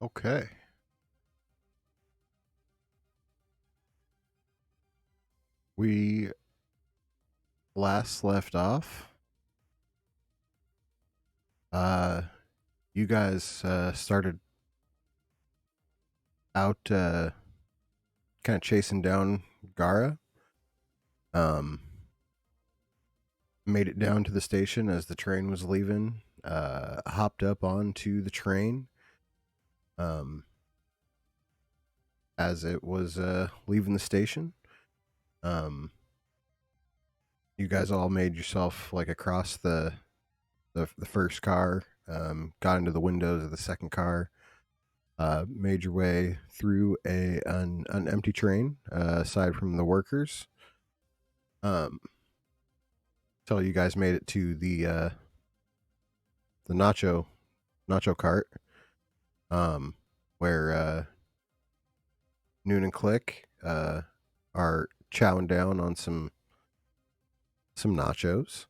Okay. We last left off. Uh, you guys started out kind of chasing down Gara. Um, Made it down to the station as the train was leaving. Hopped up onto the train as it was leaving the station. Um, you guys all made yourself like across the first car. Got into the windows of the second car. Made your way through an empty train, aside from the workers. Um, till you guys made it to the nacho cart, um, where Noon and Click are chowing down on some nachos,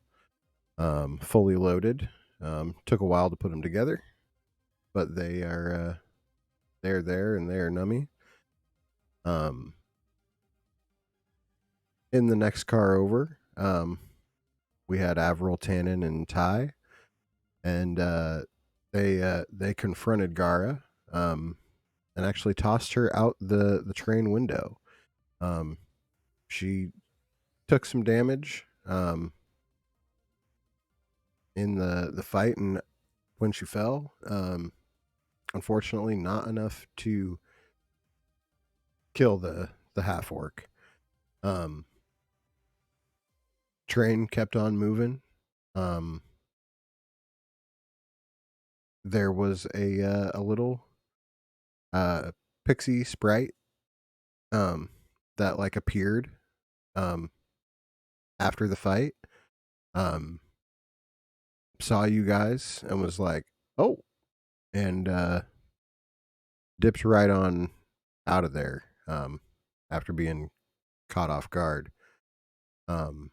fully loaded. Took a while to put them together, but they're there and they're nummy. Um, in the next car over, we had Avril, Tannen, and Ty, and they confronted Gara, um, and actually tossed her out the train window. Um, she took some damage in the fight, and when she fell, unfortunately, not enough to kill the half orc. Um, Train kept on moving. Um, there was a little uh, pixie sprite um, that like appeared um, after the fight. Um, saw you guys and was like, "Oh," and dipped right on out of there after being caught off guard. Um,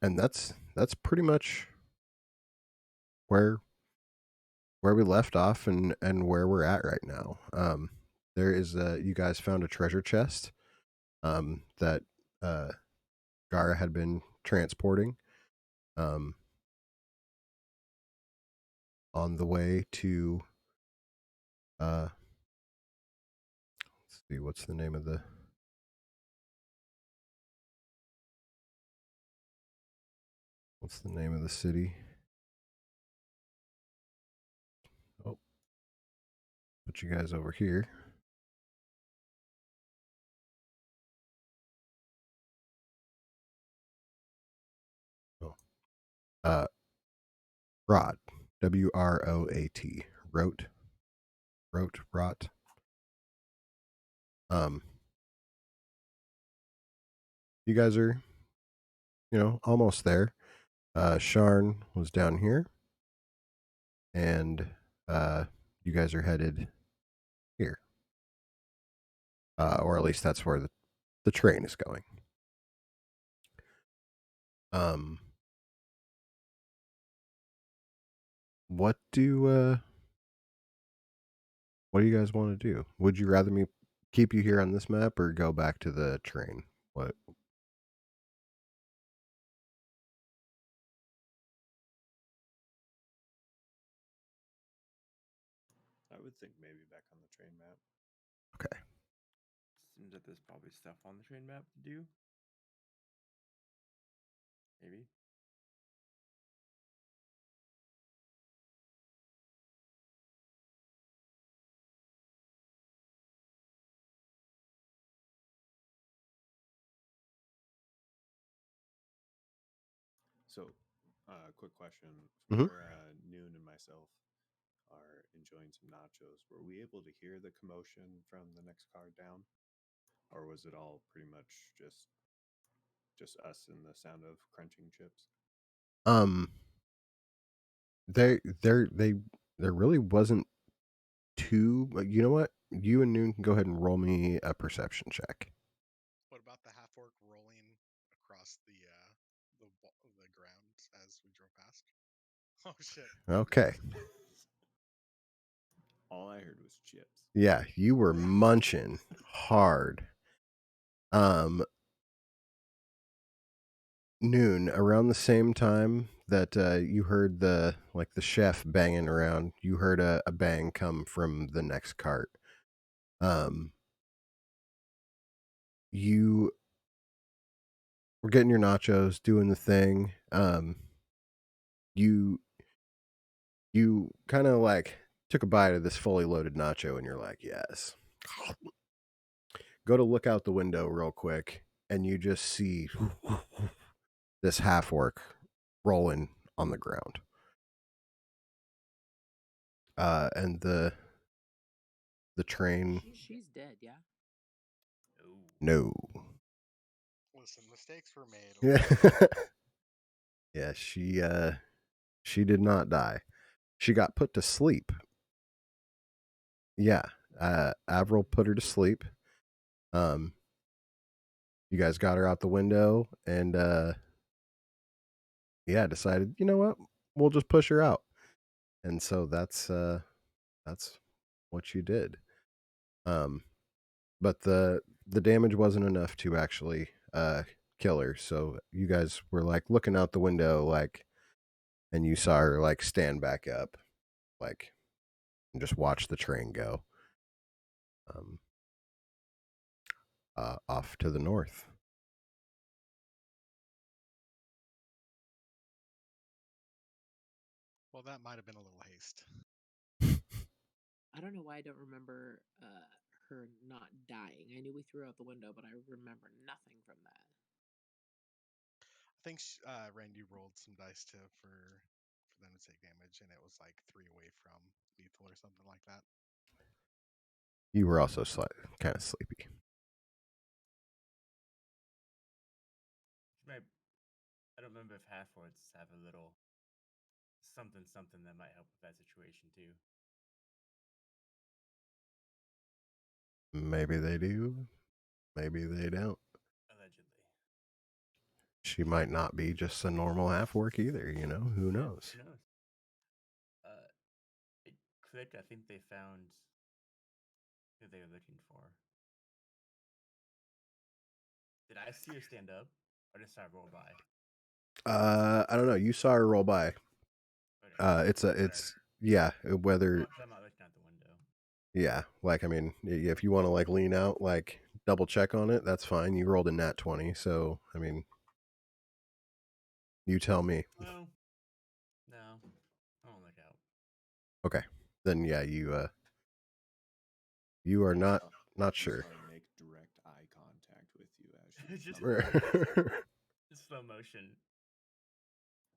and that's pretty much where where we left off and where we're at right now. There is you guys found a treasure chest that uh, Gara had been transporting um, on the way to. Let's see, what's the name of the city? Oh, put you guys over here. Oh, uh, Rot, Wroat, wrote, rot. Um, you guys are almost there. Sharn was down here, and you guys are headed here, or at least that's where the train is going. Um, what do what do you guys want to do? Would you rather me keep you here on this map or go back to the train? What? I would think maybe back on the train map. Okay. Seems that there's probably stuff on the train map to do. Maybe. So, quick question Mm-hmm. for Noon and myself are enjoying some nachos. Were we able to hear the commotion from the next car down, or was it all pretty much just us and the sound of crunching chips? Um, they there really wasn't too. But you know what? You and Noon can go ahead and roll me a perception check. What about the half orc rolling across the ground as we drove past? Oh shit. Okay. All I heard was chips. Yeah, you were munching hard. Noon, around the same time that you heard the chef banging around, you heard a bang come from the next cart. You were getting your nachos, doing the thing. You kind of like took a bite of this fully loaded nacho, and you're like, yes. Go to look out the window real quick, and you just see this half orc rolling on the ground. And the train. She's dead, yeah. No. Listen, mistakes were made. Yeah. Okay? Yeah, she did not die. She got put to sleep. Yeah. Avril put her to sleep. You guys got her out the window and yeah, decided, you know what? We'll just push her out. And so that's what you did. But the damage wasn't enough to actually kill her. So you guys were like looking out the window like, and you saw her like stand back up like and just watch the train go um, off to the north. Well, that might have been a little haste. I don't know why I don't remember her not dying. I knew we threw out the window, but I remember nothing from that. I think Randy rolled some dice for them to take damage, and it was like 3 away from lethal or something like that. You were also kind of sleepy. I don't remember if half-orcs have a little something that might help with that situation too. Maybe they do. Maybe they don't. Allegedly. She might not be just a normal half orc either, you know? Who knows? Who knows? It clicked. I think they found who they were looking for. Did I see her stand up, or did I roll by? I don't know. You saw her roll by. Okay. It's yeah. Whether I'm not looking out the window. yeah, like I mean, if you want to like lean out, like double check on it, that's fine. You rolled a nat 20, so I mean, you tell me. No, I won't look out. Okay, then yeah, you are not sure. Make direct eye contact with you as Just slow motion.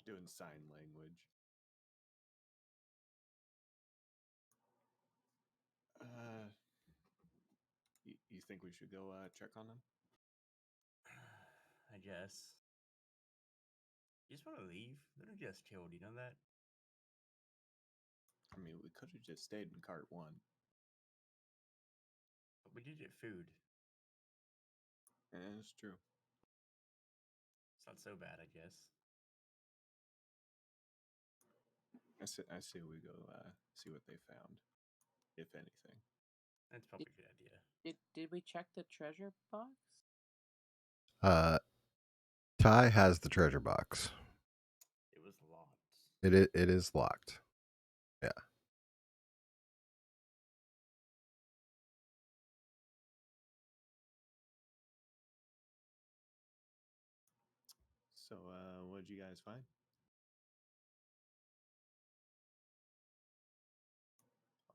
Doing sign language. You think we should go check on them? I guess. You just want to leave? They're not just killed. You know that? I mean, we could have just stayed in cart 1. But we did get food. Yeah, that's true. It's not so bad, I guess. I say we go see what they found, if anything. That's probably a good idea. Did we check the treasure box? Ty has the treasure box. It was locked. It is locked. Yeah. So, what did you guys find?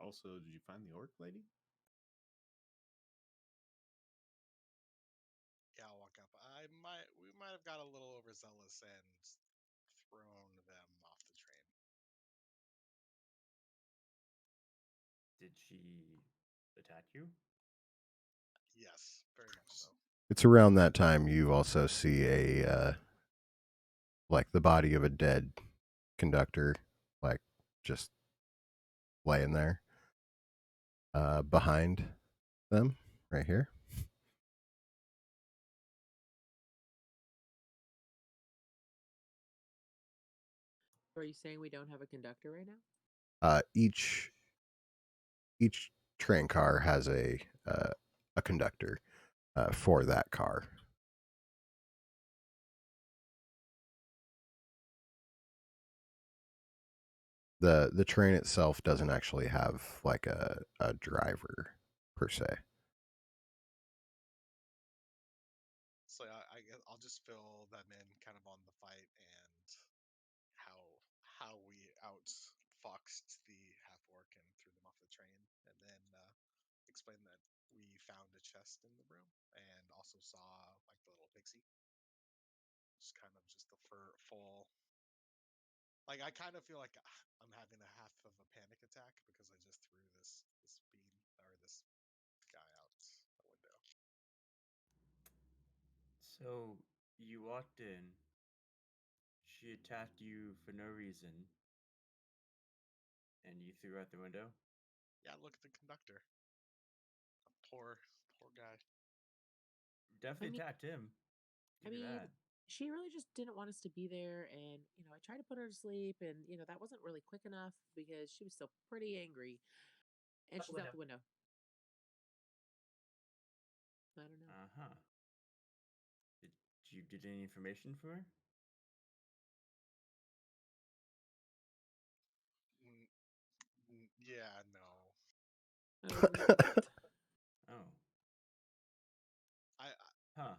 Also, did you find the orc lady? Yeah, I'll walk up. We might have got a little overzealous and thrown them off the train. Did she attack you? Yes, very much so. It's around that time you also see a like the body of a dead conductor, like just laying there behind them right here. Are you saying we don't have a conductor right now? Each train car has a conductor for that car. The train itself doesn't actually have like a driver per se. So I guess I'll just fill them in kind of on the fight and how we outfoxed the half orc and threw them off the train, and then explain that we found a chest in the room and also saw like the little pixie. Just kind of just the full. Like I kind of feel like I'm having a half of a panic attack because I just threw this bean or this guy out the window. So you walked in. She attacked you for no reason, and you threw her out the window. Yeah, look at the conductor. Poor guy. Definitely mean- attacked him. I Give you mean, that. she really just didn't want us to be there, and I tried to put her to sleep, and that wasn't really quick enough because she was still pretty angry, and she's out the window. I don't know. Uh huh. Did you get any information from her? Yeah, no. Oh. I Huh.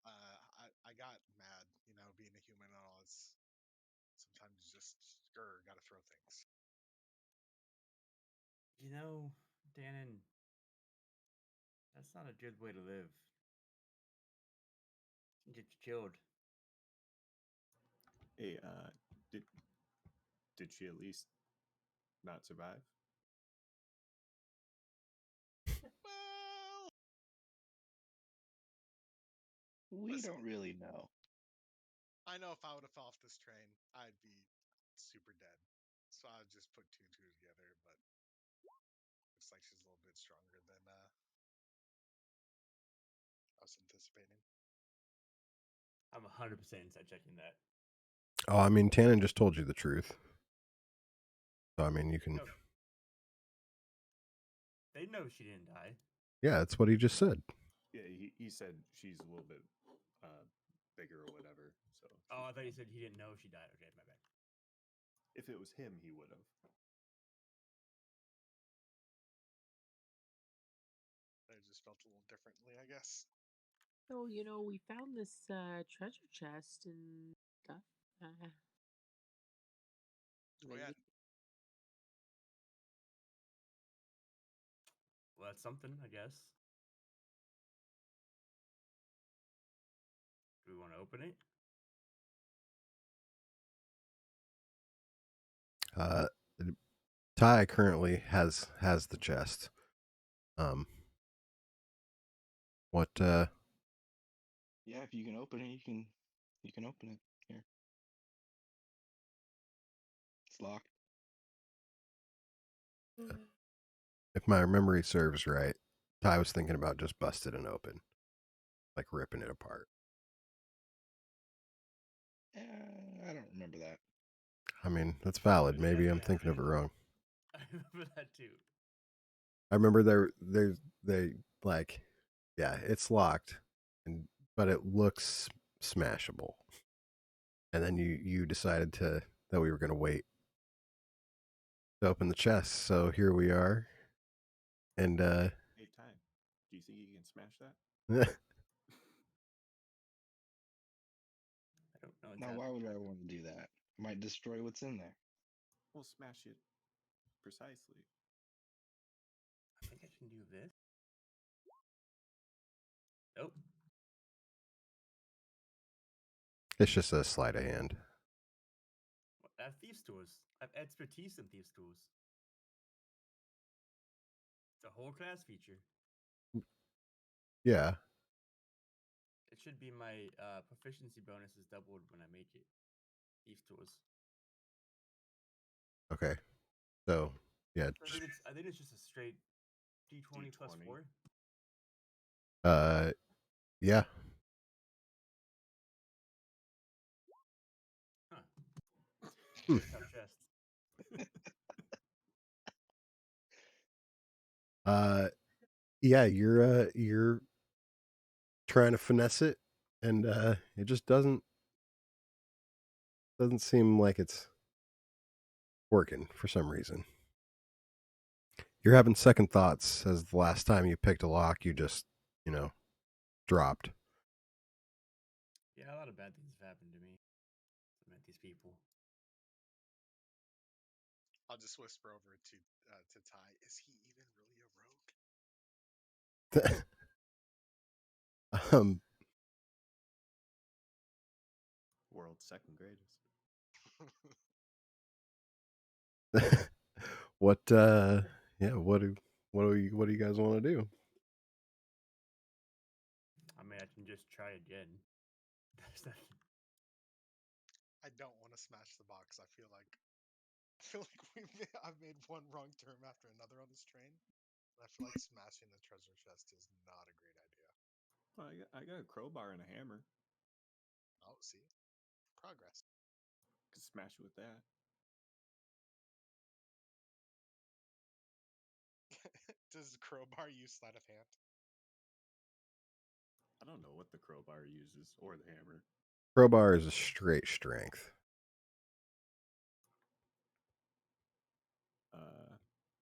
I got mad, being a human and all this. Sometimes you just gotta throw things. Dannon, that's not a good way to live. Can get you killed. Hey, did she at least not survive? Well, We listen, don't really know. I know if I would have fell off this train, I'd be super dead. So I would just put two and two together, but looks like she's a little bit stronger than I was anticipating. I'm 100% inside checking that. Oh, I mean, Tannen just told you the truth. So I mean, you can. No. They know she didn't die. Yeah, that's what he just said. Yeah, he said she's a little bit bigger or whatever. So Oh, I thought you said he didn't know she died. Okay, my bad. if it was him, he would have. I just felt a little differently, I guess. So we found this treasure chest and stuff. Oh yeah, Well, that's something, I guess. Do we want to open it? Ty currently has the chest. What? Yeah, if you can open it, you can open it. Here. It's locked. If my memory serves right, Ty was thinking about just busting it open, like ripping it apart. I don't remember that. I mean, that's valid. Yeah, Maybe I'm yeah. thinking of it wrong. I remember that too. I remember they like, yeah, it's locked, but it looks smashable. And then you decided that we were going to wait to open the chest. So here we are. And Hey, time. Do you think you can smash that? I don't know. Now, why would I want to do that? I might destroy what's in there. We'll smash it precisely. I think I can do this. Nope. it's just a sleight of hand. I have thieves' tools. I have expertise in thieves' tools. It's a whole class feature. Yeah. It should be my proficiency bonus is doubled when I make it. Thieves' tools. Okay. So yeah. I think it's just a straight D20 plus D20. 4. Yeah. Huh. Hmm. Very tough chest. Yeah, you're trying to finesse it, and it just doesn't seem like it's working for some reason. You're having second thoughts as the last time you picked a lock, you just, dropped. Yeah, a lot of bad things have happened to me. I met these people. I'll just whisper over to Ty. Is he even really a rogue? um, World's second greatest. what? Yeah. What do you guys want to do? I mean, I can just try again. I don't want to smash the box. I feel like I've made one wrong turn after another on this train. And I feel like smashing the treasure chest is not a great idea. Well, I got a crowbar and a hammer. Oh, see, progress. Could smash it with that. Does crowbar use sleight of hand? I don't know what the crowbar uses or the hammer. Crowbar is a straight strength.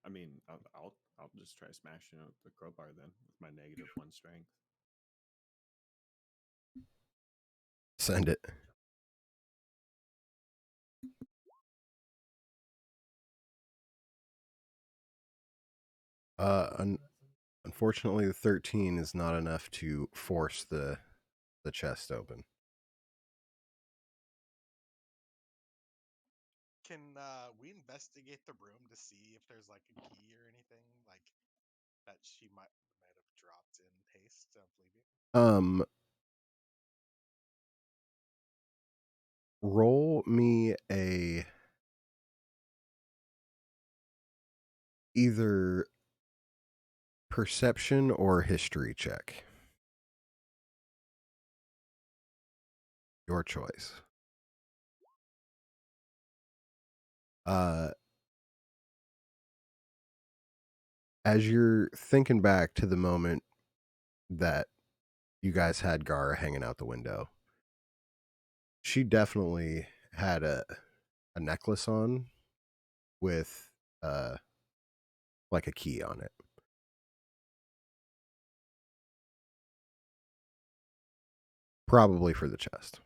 I mean, I'll just try smashing it with the crowbar then with my -1 strength. Send it. Unfortunately, the 13 is not enough to force the chest open. Can we investigate the room to see if there's like a key or anything like that she might have dropped in haste of leaving? Roll me a either perception or history check. Your choice. As you're thinking back to the moment that you guys had Gara hanging out the window, she definitely had a necklace on with like a key on it. Probably for the chest.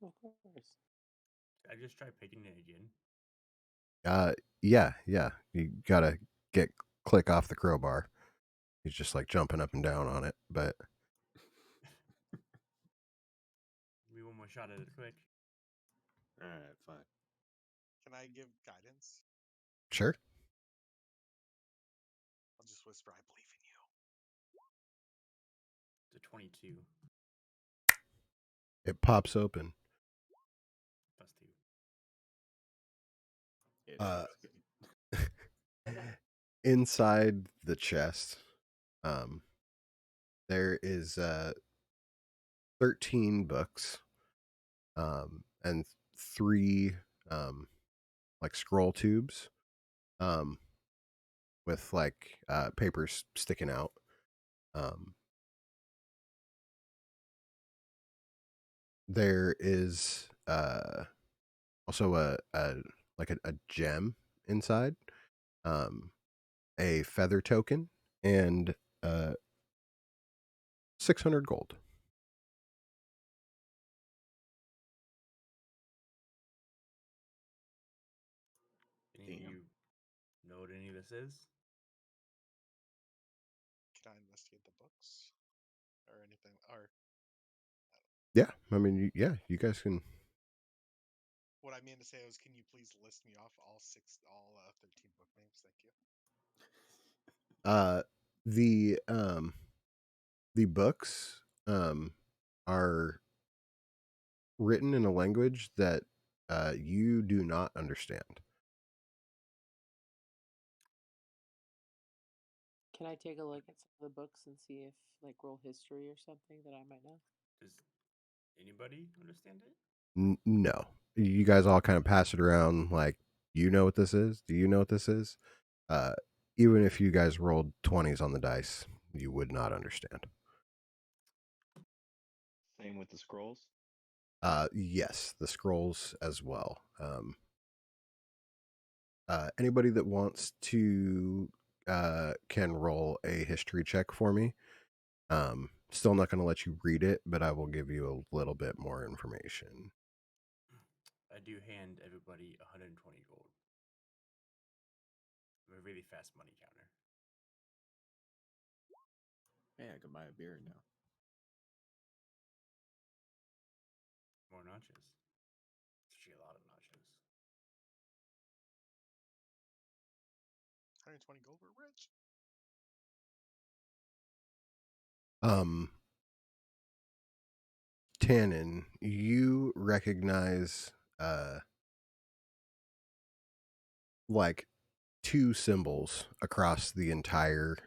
Of course. I just try picking it again. Yeah. You gotta click off the crowbar. He's just like jumping up and down on it, but We one more shot at it quick. All right, fine. Can I give guidance? sure. I'll just whisper, I believe in you. It's a 22 It pops open. +2. It Uh, escaped. Inside the chest, there is 13 books, and 3 like scroll tubes, um, with like papers sticking out. Um, there is also a like a gem inside, um, a feather token, and 600 gold. Any of you know what any of this is? Can I investigate the books or anything? Or Yeah, I mean, you guys can. what I mean to say was, can you please list me off all 13 book names? Thank you. Uh, the books are written in a language that you do not understand. Can I take a look at some of the books and see if, like, roll history or something that I might know? Does anybody understand it? No, you guys all kind of pass it around like, you know what this is? Do you know what this is? Uh, Even if you guys rolled 20s on the dice, you would not understand. Same with the scrolls. Yes, the scrolls as well. Anybody that wants to can roll a history check for me. Still not going to let you read it, but I will give you a little bit more information. I do hand everybody 120 gold. I'm a really fast money counter. Hey, I could buy a beer now. More nachos. It's actually a lot of nachos. 120 gold, we're rich. Um, Tannen, you recognize like two symbols across the entire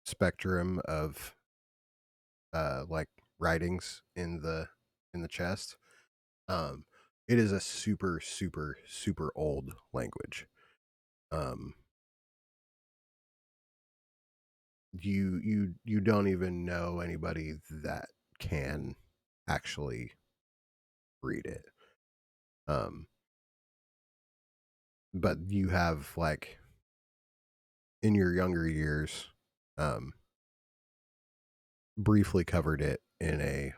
spectrum of like writings in the chest. Um, it is a super super super old language. Um, you don't even know anybody that can actually read it. Um, but you have like in your younger years, um, briefly covered it in a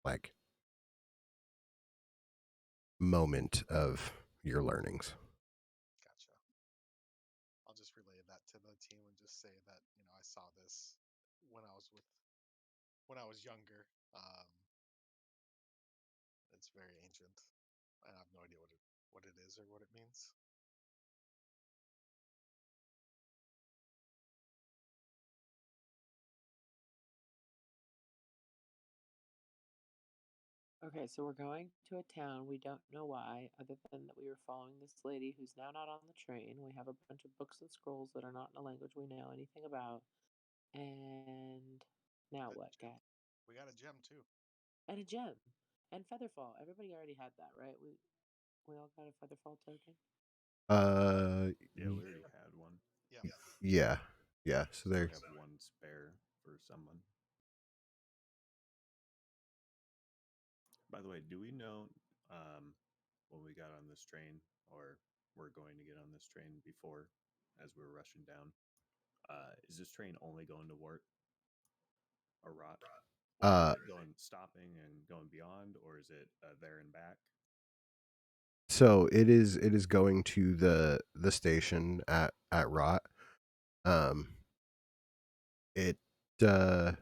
like moment of your learnings. Gotcha. I'll just relay that to the team and just say that I saw this when I was younger. It's very ancient, and I have no idea what it is or what it means. Okay, so we're going to a town. We don't know why, other than that we were following this lady who's now not on the train. We have a bunch of books and scrolls that are not in a language we know anything about. And now what, guy? We got a gem too. And a gem. And Featherfall. Everybody already had that, right? We all got a Featherfall token? Yeah, we already had one. Yeah. Yeah, yeah. So So we there. have one spare for someone. By the way, do we know when we got on this train, or we're going to get on this train before, as we're rushing down? Is this train only going to work or rot, or is Uh, it going stopping and going beyond, or is it there and back? so it is going to the station at Rot. Um, it uh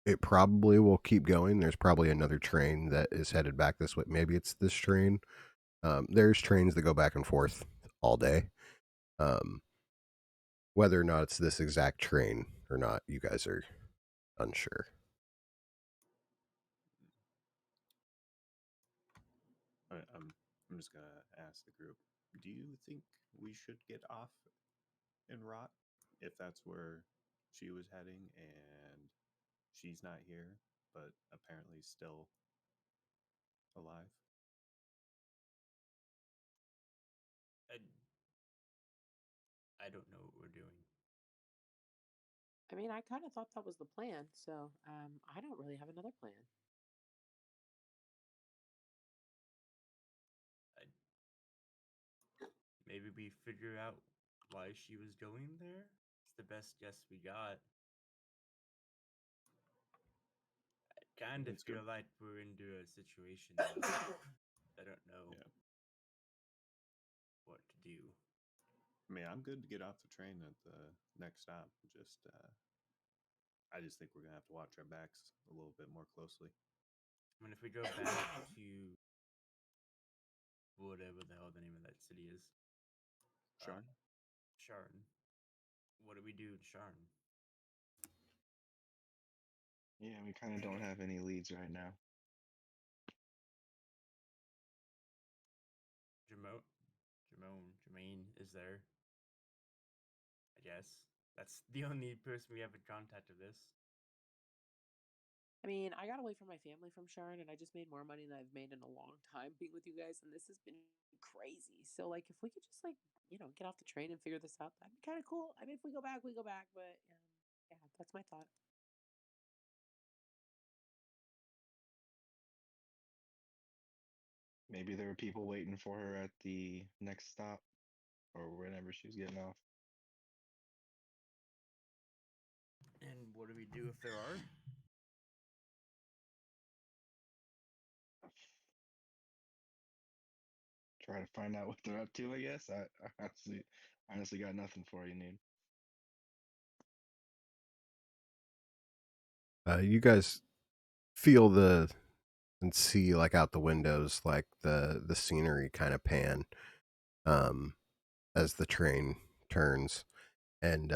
it probably will keep going. There's probably another train that is headed back this way. Maybe it's this train. There's trains that go back and forth all day. Um, whether or not it's this exact train or not, you guys are unsure. I'm just gonna ask the group. Do you think we should get off in Rot if that's where she was heading and she's not here, but apparently still alive? I, I don't know what we're doing. I mean, I kind of thought that was the plan, so I don't really have another plan. I, maybe we figure out why she was going there. It's the best guess we got. I kind of It's good. feel like we're into a situation though. I don't know Yeah. what to do. I mean, I'm good to get off the train at the next stop. I just think we're gonna have to watch our backs a little bit more closely. I mean, if we go back to whatever the hell the name of that city is, Sharn? Sharn. What do we do in Sharn? Yeah, we kind of don't have any leads right now. Jermaine is there. I guess that's the only person we have in contact of this. I mean, I got away from my family from Sharn, and I just made more money than I've made in a long time being with you guys, and this has been crazy. So, like, if we could just, like, get off the train and figure this out, that'd be kind of cool. I mean, if we go back, we go back, but yeah, that's my thought. Maybe there were people waiting for her at the next stop or whenever she was getting off. And what do we do if there are? Try to find out what they're up to, I guess. I honestly got nothing for you, Nude. You guys feel and see like out the windows, like the scenery kind of pan um, as the train turns, and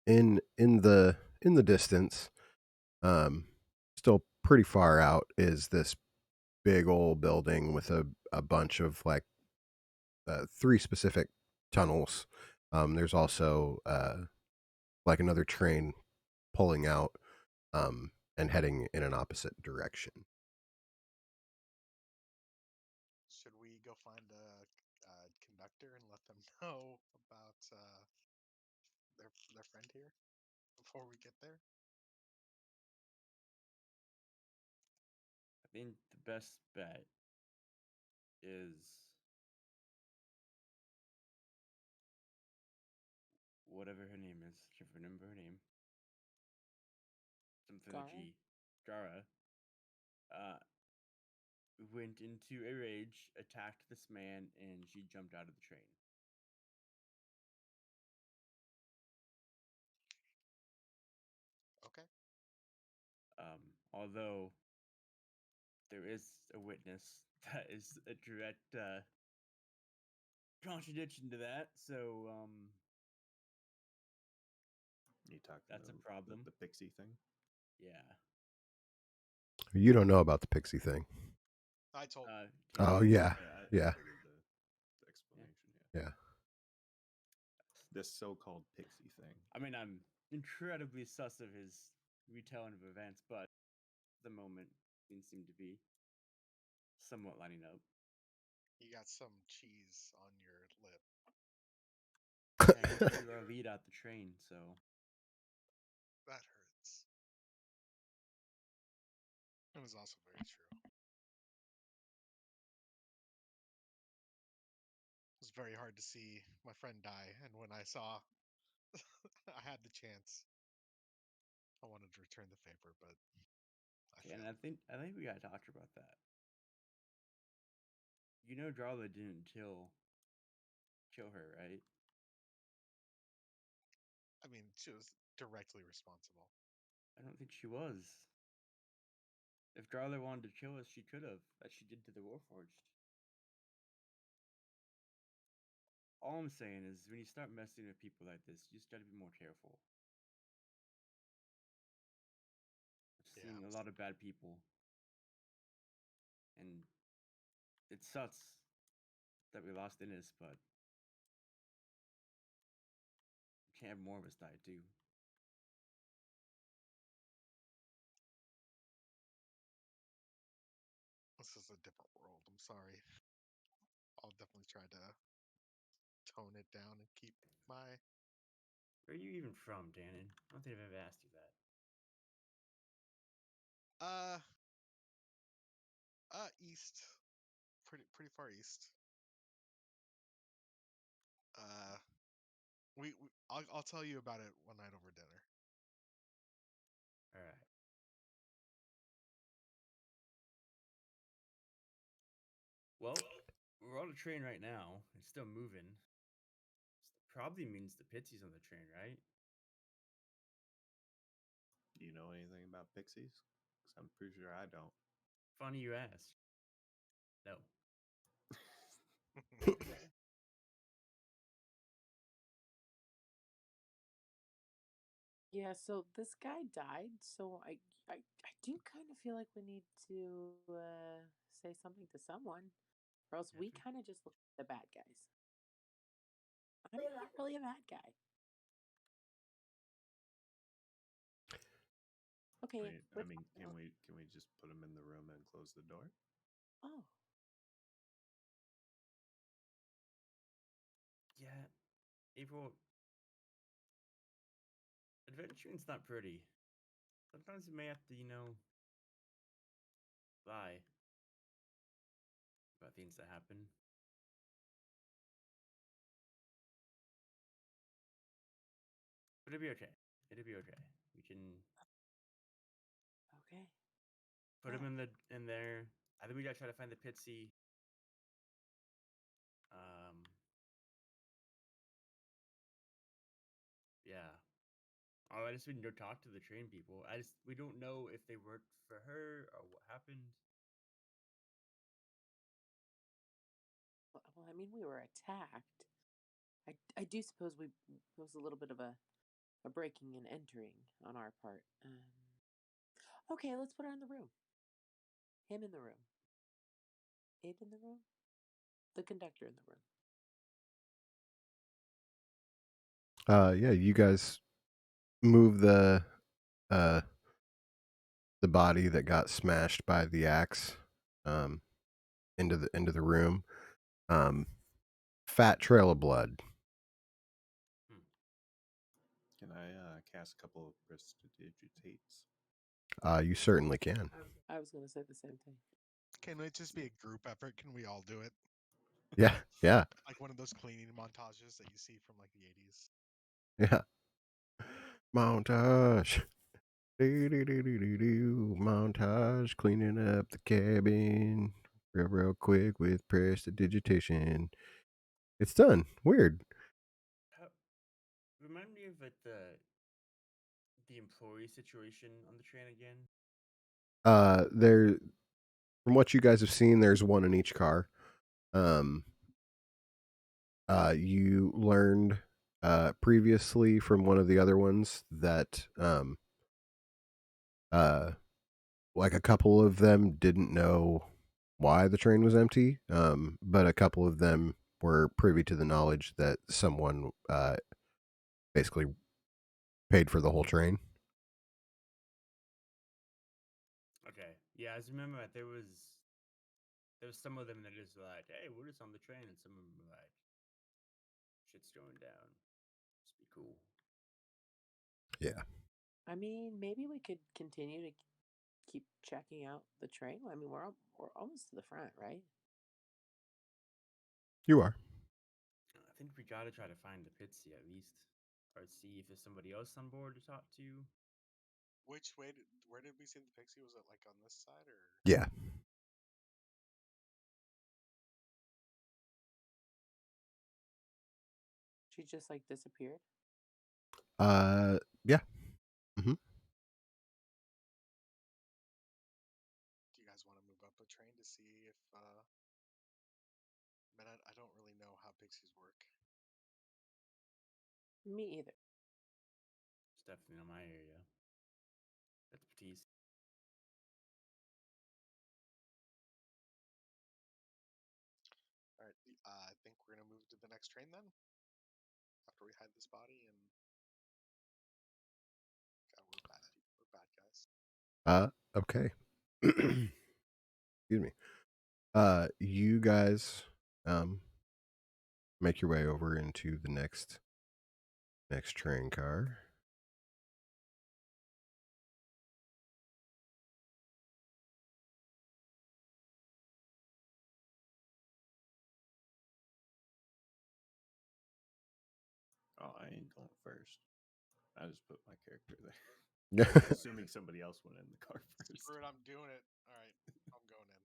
in the distance, um, still pretty far out, is this big old building with a bunch of like three specific tunnels. There's also like another train pulling out and heading in an opposite direction. Should we go find a conductor and let them know about their friend here before we get there? I think the best bet is whatever her name is. I can't remember her name. Something with a Gara? G. Gara. Uh, went into a rage, attacked this man, and she jumped out of the train. Okay. Although there is a witness that is a direct contradiction to that, so You talking that's a the, problem. the pixie thing? Yeah. You don't know about the pixie thing. I told. Oh Tanner, yeah, I yeah, figured the explanation. yeah. This so-called pixie thing. I mean, I'm incredibly sus of his retelling of events, but at the moment things seem to be somewhat lining up. You got some cheese on your lip. Yeah, you threw our lead out the train, so That hurts. It was also very true. It was very hard to see my friend die, and when I saw I had the chance, I wanted to return the favor, but I and failed. I think we gotta talk about that. You know, Darla didn't kill her, right? I mean, she was directly responsible. I don't think she was. If Darla wanted to kill us, she could have, as she did to the Warforged. All I'm saying is, when you start messing with people like this, you just gotta be more careful. I've Yeah. seen a lot of bad people, and it sucks that we lost Innis, but we can't have more of us die too. This is a different world. I'm sorry. I'll definitely try to tone it down and keep my Where are you even from, Dannon? I don't think I've ever asked you that. uh east. Pretty far east. Uh I'll tell you about it one night over dinner. All right. Well, we're on a train right now. It's still moving. Probably means the Pitsy's on the train, right? Do you know anything about pixies? Because I'm pretty sure I don't. Funny you ask. No. Yeah, so this guy died, so I do kind of feel like we need to say something to someone, or else we kind of just look like the bad guys. I'm not really a bad guy. Okay. Wait, I let's mean, find out. can we just put them in the room and close the door? Oh, Yeah, April. Adventuring's not pretty. Sometimes you may have to, lie about things that happen. But it'll be okay. It'll be okay. We can okay. put Yeah. him in there. I think we gotta try to find the Pitsy. Yeah. Oh, I just we can go talk to the train people. We don't know if they worked for her or what happened. Well, I mean, we were attacked. I do suppose it was a little bit of a breaking and entering on our part. Okay, let's put her in the room. Him in the room. It in the room. The conductor in the room. Yeah, you guys move uh the body that got smashed by the axe um into the room. Um Fat trail of blood. Can I cast a couple of prestidigitates? You certainly can. I was going to say the same thing. Can it just be a group effort? Can we all do it? Yeah, yeah, Like one of those cleaning montages that you see from like the 80s. yeah. Montage. Montage cleaning up the cabin real quick with prestidigitation. It's done. Weird. How, remind me of the employee situation on the train again. There, from what you guys have seen, there's one in each car. Um, you learned previously from one of the other ones that uh, like a couple of them didn't know why the train was empty, but a couple of them were privy to the knowledge that someone basically paid for the whole train. Okay. Yeah, I just remember that there was some of them that just were like, hey, we're just on the train, and some of them were like, shit's going down. Just be cool. Yeah, I mean, maybe we could continue to keep checking out the train. I mean, we're almost to the front, right? you are. I think we gotta try to find the Pitsy at least, or see if there's somebody else on board to talk to. Where did we see the pixie? Was it like on this side or? Yeah. She just like disappeared. Yeah. Mm-hmm. Do you guys want to move up a train to see if? Man, I don't really know how pixies work. Me either. It's definitely not my area. That's Patisse. All right, I think we're gonna move to the next train then. After we hide this body and God, we're bad. We're bad guys. Okay. Excuse me. You guys make your way over into the next train car. Oh, I ain't going first. I just put my character there. Assuming somebody else went in the car first. Screw it, I'm doing it. All right, I'm going in.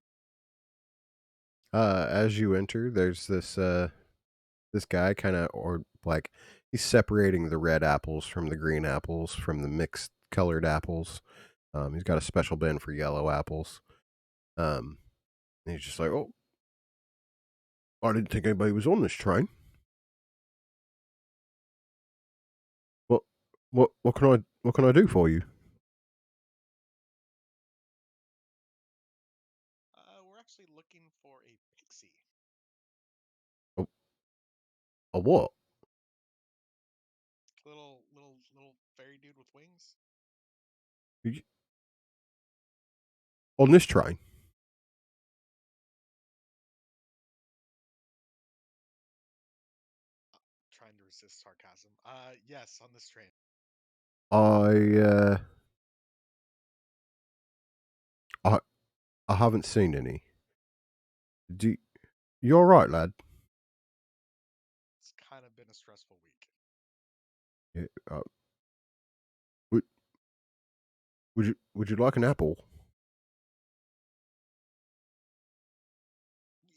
As you enter, there's this guy kind of, or like, he's separating the red apples from the green apples from the mixed colored apples. He's got a special bin for yellow apples. And he's just like, oh, I didn't think anybody was on this train. What what can I do for you? We're actually looking for a pixie. A what? Little fairy dude with wings. On this train? Trying to resist sarcasm. Yes, on this train. I I I haven't seen any. Do you all right, lad? It's kind of been a stressful week. Yeah, would would you like an apple?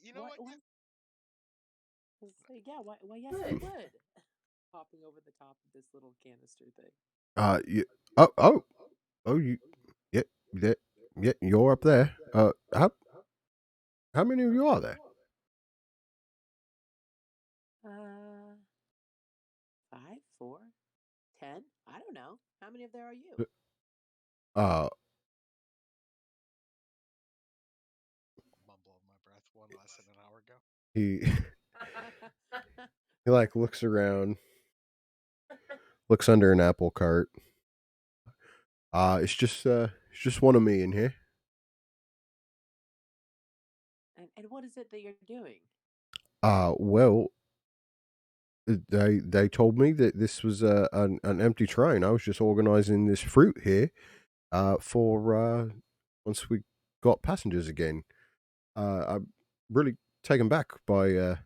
You know what? What? Yeah, why, yes, we would. Popping over the top of this little canister thing. You, oh, you, yeah, yeah, yeah, you're up there. How many of you are there? Uh, 5, 4, 10? I don't know. How many of there are you? Uh, Mumble of my breath. One less than an hour ago. he he like looks around, looks under an apple cart. It's just one of me in here. And what is it that you're doing? Well, they told me that this was an empty train. I was just organizing this fruit here, for once we got passengers again. I'm really taken back by you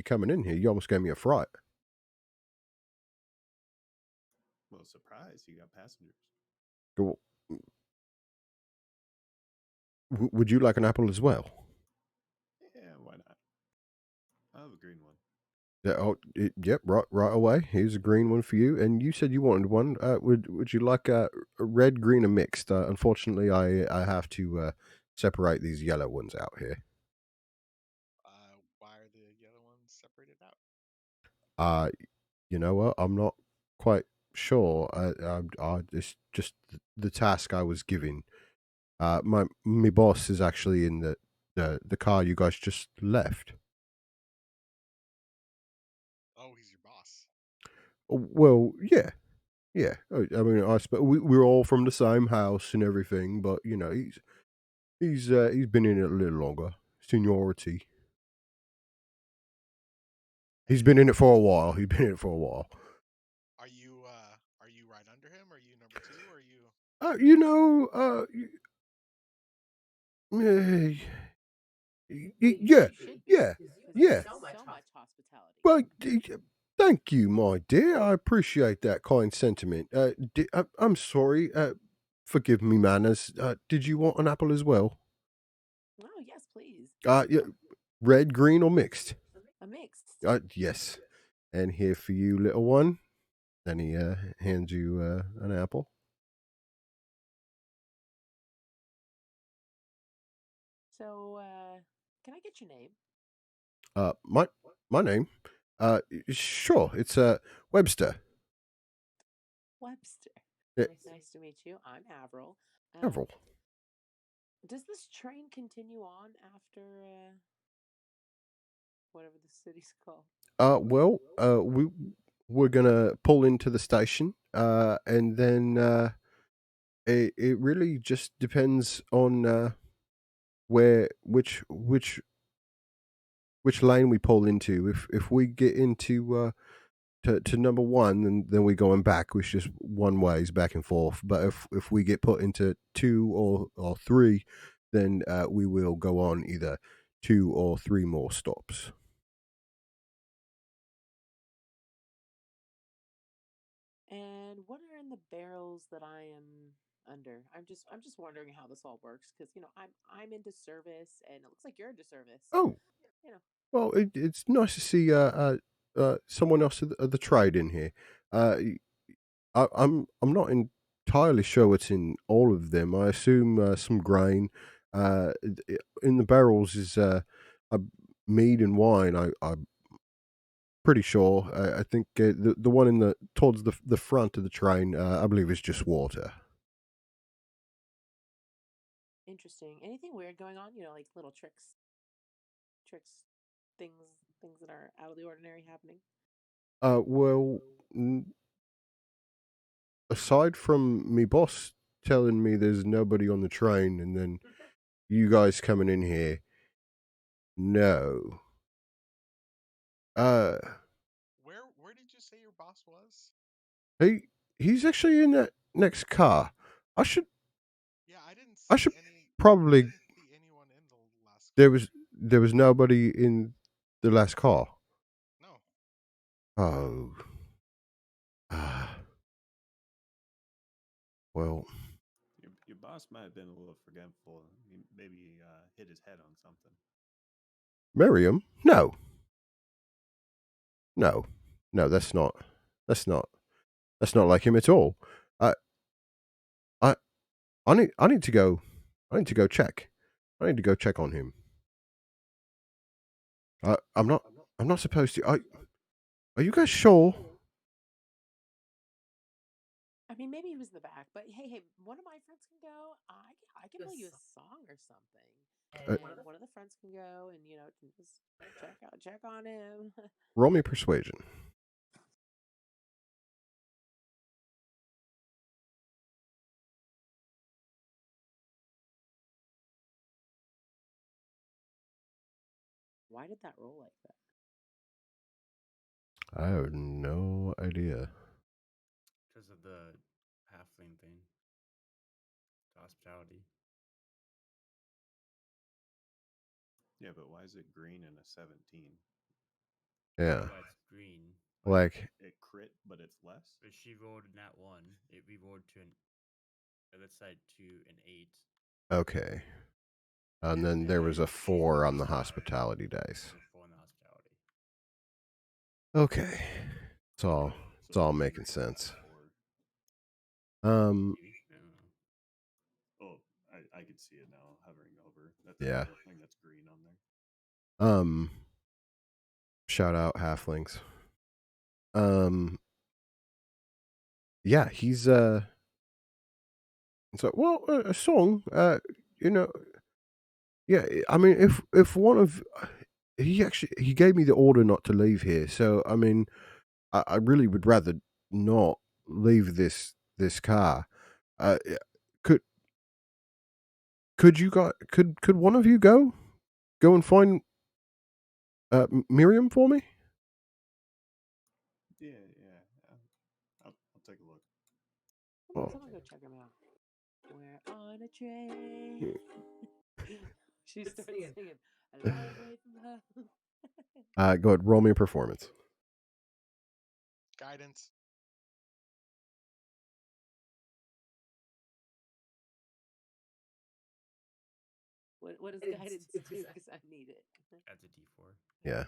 coming in here. You almost gave me a fright. Well, surprise, you got passengers. Go- Would you like an apple as well? Yeah, why not? I'll have a green one. Yeah, yep, right away. Here's a green one for you. And you said you wanted one. Would you like a red, green, and mixed? Unfortunately, I have to separate these yellow ones out here. Why are the yellow ones separated out? Uh, you know what? I'm not quite sure. It's just the task I was given. My boss is actually in the car you guys just left. Oh, he's your boss. Well, yeah, yeah. I mean, we're all from the same house and everything, but you know, he's been in it a little longer. Seniority. He's been in it for a while. He's been in it for a while. Are you right under him? Are you number two? Or are you? You know, yeah, yeah, You should be, yeah, because you yeah. get so much hospitality. Well, thank you, my dear. I appreciate that kind sentiment. I'm sorry. Forgive me, manners. Did you want an apple as well? Oh, yes, please. Yeah, red, green, or mixed? A mixed. Yes. And here for you, little one. Then he hands you an apple. So, can I get your name? My name. Sure. It's Webster. Webster. Yeah, Nice to meet you. I'm Avril. Avril. Does this train continue on after whatever the city's called? Well, we're gonna pull into the station, and then it really just depends on where which lane we pull into. If we get into to number one, then we're going back, which is one ways back and forth. But if we get put into two or three, then we will go on either two or three more stops. And what are in the barrels that I am under? I'm just wondering how this all works because I'm into service and it looks like you're into service. So Oh, you know, well, it's nice to see someone else of the trade in here. Uh, I'm not entirely sure what's in all of them. I assume some grain. In the barrels is uh, mead and wine. I'm pretty sure. I think the one in the towards the front of the train, I believe, is just water. interesting. Anything weird going on? Like little tricks, things, things that are out of the ordinary happening. Well, aside from me boss telling me there's nobody on the train, and then you guys coming in here. No. Uh, Where did you say your boss was? he's actually in that next car. I should Yeah, I didn't I see should any. I probably. didn't see anyone in the last There car. was nobody in the last car. No. Oh. Ah. Well, Your boss might have been a little forgetful. Maybe he hit his head on something. Miriam? No. No. No, that's not that's not like him at all. I I I need to go check. I need to go check on him. I'm not supposed to. Are you guys sure? I mean, maybe he was in the back, but hey, one of my friends can go. I can play you a song or something, Uh, and one of the friends can go, and can just check on him. Roll me persuasion. Why did that roll like that? I have no idea. Because of the halfling thing. Hospitality. Yeah, but why is it green and a 17? Yeah. Why it's green. Like, it crit, but it's less. But she rolled a nat 1. It re-rolled to an other side to an 8. okay. And then there was a 4 on the hospitality dice. And a 4 in the hospitality. Okay. It's all maybe making it's not sense. 4. Maybe. I don't know. Oh, I could see it now hovering over. That's Yeah. the thing that's green on there. Shout out halflings. Yeah, he's so well a song. You know, yeah. I mean, if one of he gave me the order not to leave here, so I mean, I really would rather not leave this car. Yeah, could you guys could one of you go and find Miriam for me? Yeah. I'll take a look. Oh, Someone go check him out. We're on a train. She starts singing a long way from home. go ahead, roll me a performance. Guidance. What does guidance do? Because I need it. Adds a d4. Yeah.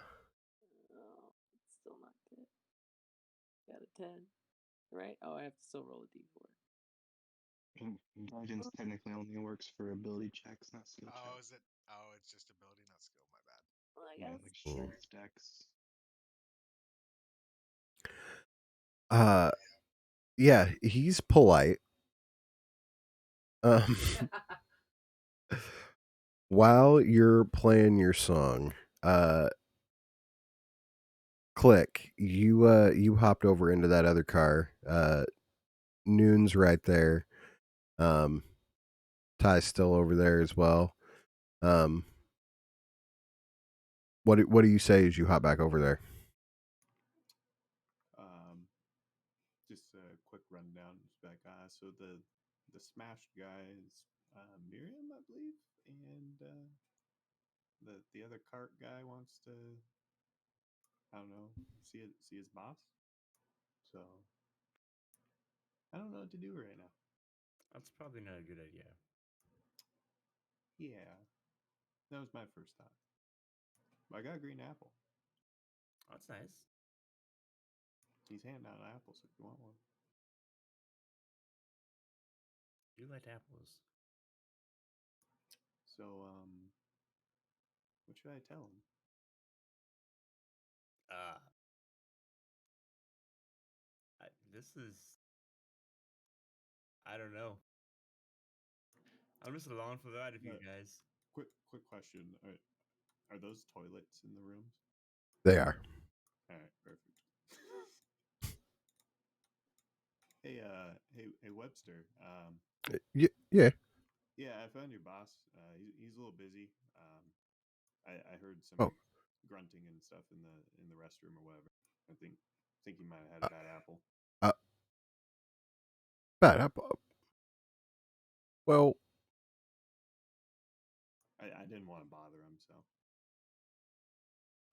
Oh, it's still not good. Got a 10. Right? Oh, I have to still roll a d4. Guidance technically only works for ability checks, not skill Oh, checks. is it? Oh, it's just ability, not skill. My bad. Well, I Yeah, guess. like Mm. strength decks. Yeah, he's polite. Um, while you're playing your song, click. You hopped over into that other car. Noon's right there. Ty's still over there as well. Um, what do you say as you hop back over there? Just a quick rundown. Back. So the smashed guy is Miriam, I believe, and the other cart guy wants to, I don't know, see his boss. So I don't know what to do right now. That's probably not a good idea. Yeah, that was my first thought. But I got a green apple. That's nice. He's handing out apples if you want one. You like apples. So what should I tell him? Uh, this is. I don't know. I'm just along for the ride of you guys. Quick question: are those toilets in the rooms? They are. All right, perfect. Hey, Webster. Yeah. Yeah, I found your boss. He's a little busy. I heard some Oh, grunting and stuff in the restroom or whatever. I think he might have had uh, a bad apple. uh, bad. Well, I didn't want to bother him, so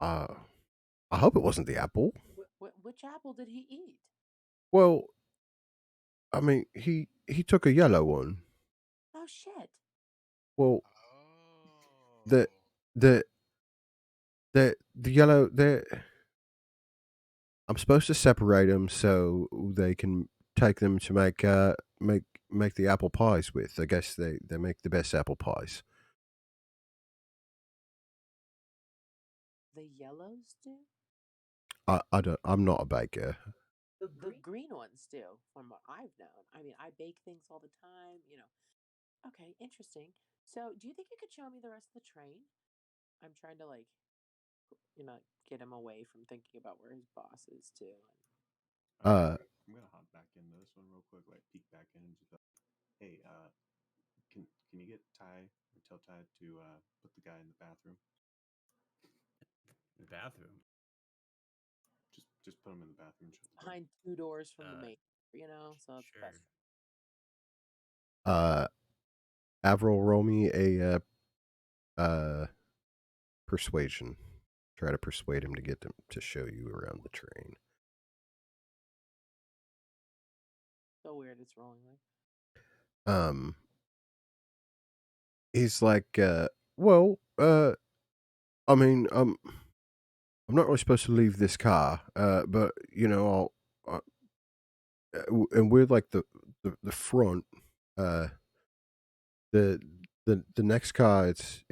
uh, I hope it wasn't the apple. Which apple did he eat? Well, I mean, he took a yellow one. Oh shit! Well, the Oh. the the yellow the I'm supposed to separate them so they can take them to make the apple pies with. I guess they make the best apple pies. The yellows do. I'm not a baker. The green ones do, from what I've known. I mean, I bake things all the time. Okay, interesting. So, do you think you could show me the rest of the train? I'm trying to get him away from thinking about where his boss is too. all right. Uh I'm gonna hop back into this one real quick, like peek back in and just like, hey, can you get Ty or tell Ty to put the guy in the bathroom? The bathroom. Just put him in the bathroom. Shut the door. Behind two doors from the Uh, main, so that's the sure. best. uh Avril, roll me a uh persuasion. Try to persuade him to get them to show you around the train. So weird it's rolling like. Um he's like well, I mean, I'm not really supposed to leave this car, but and we're like the front. Uh, the the next car, it's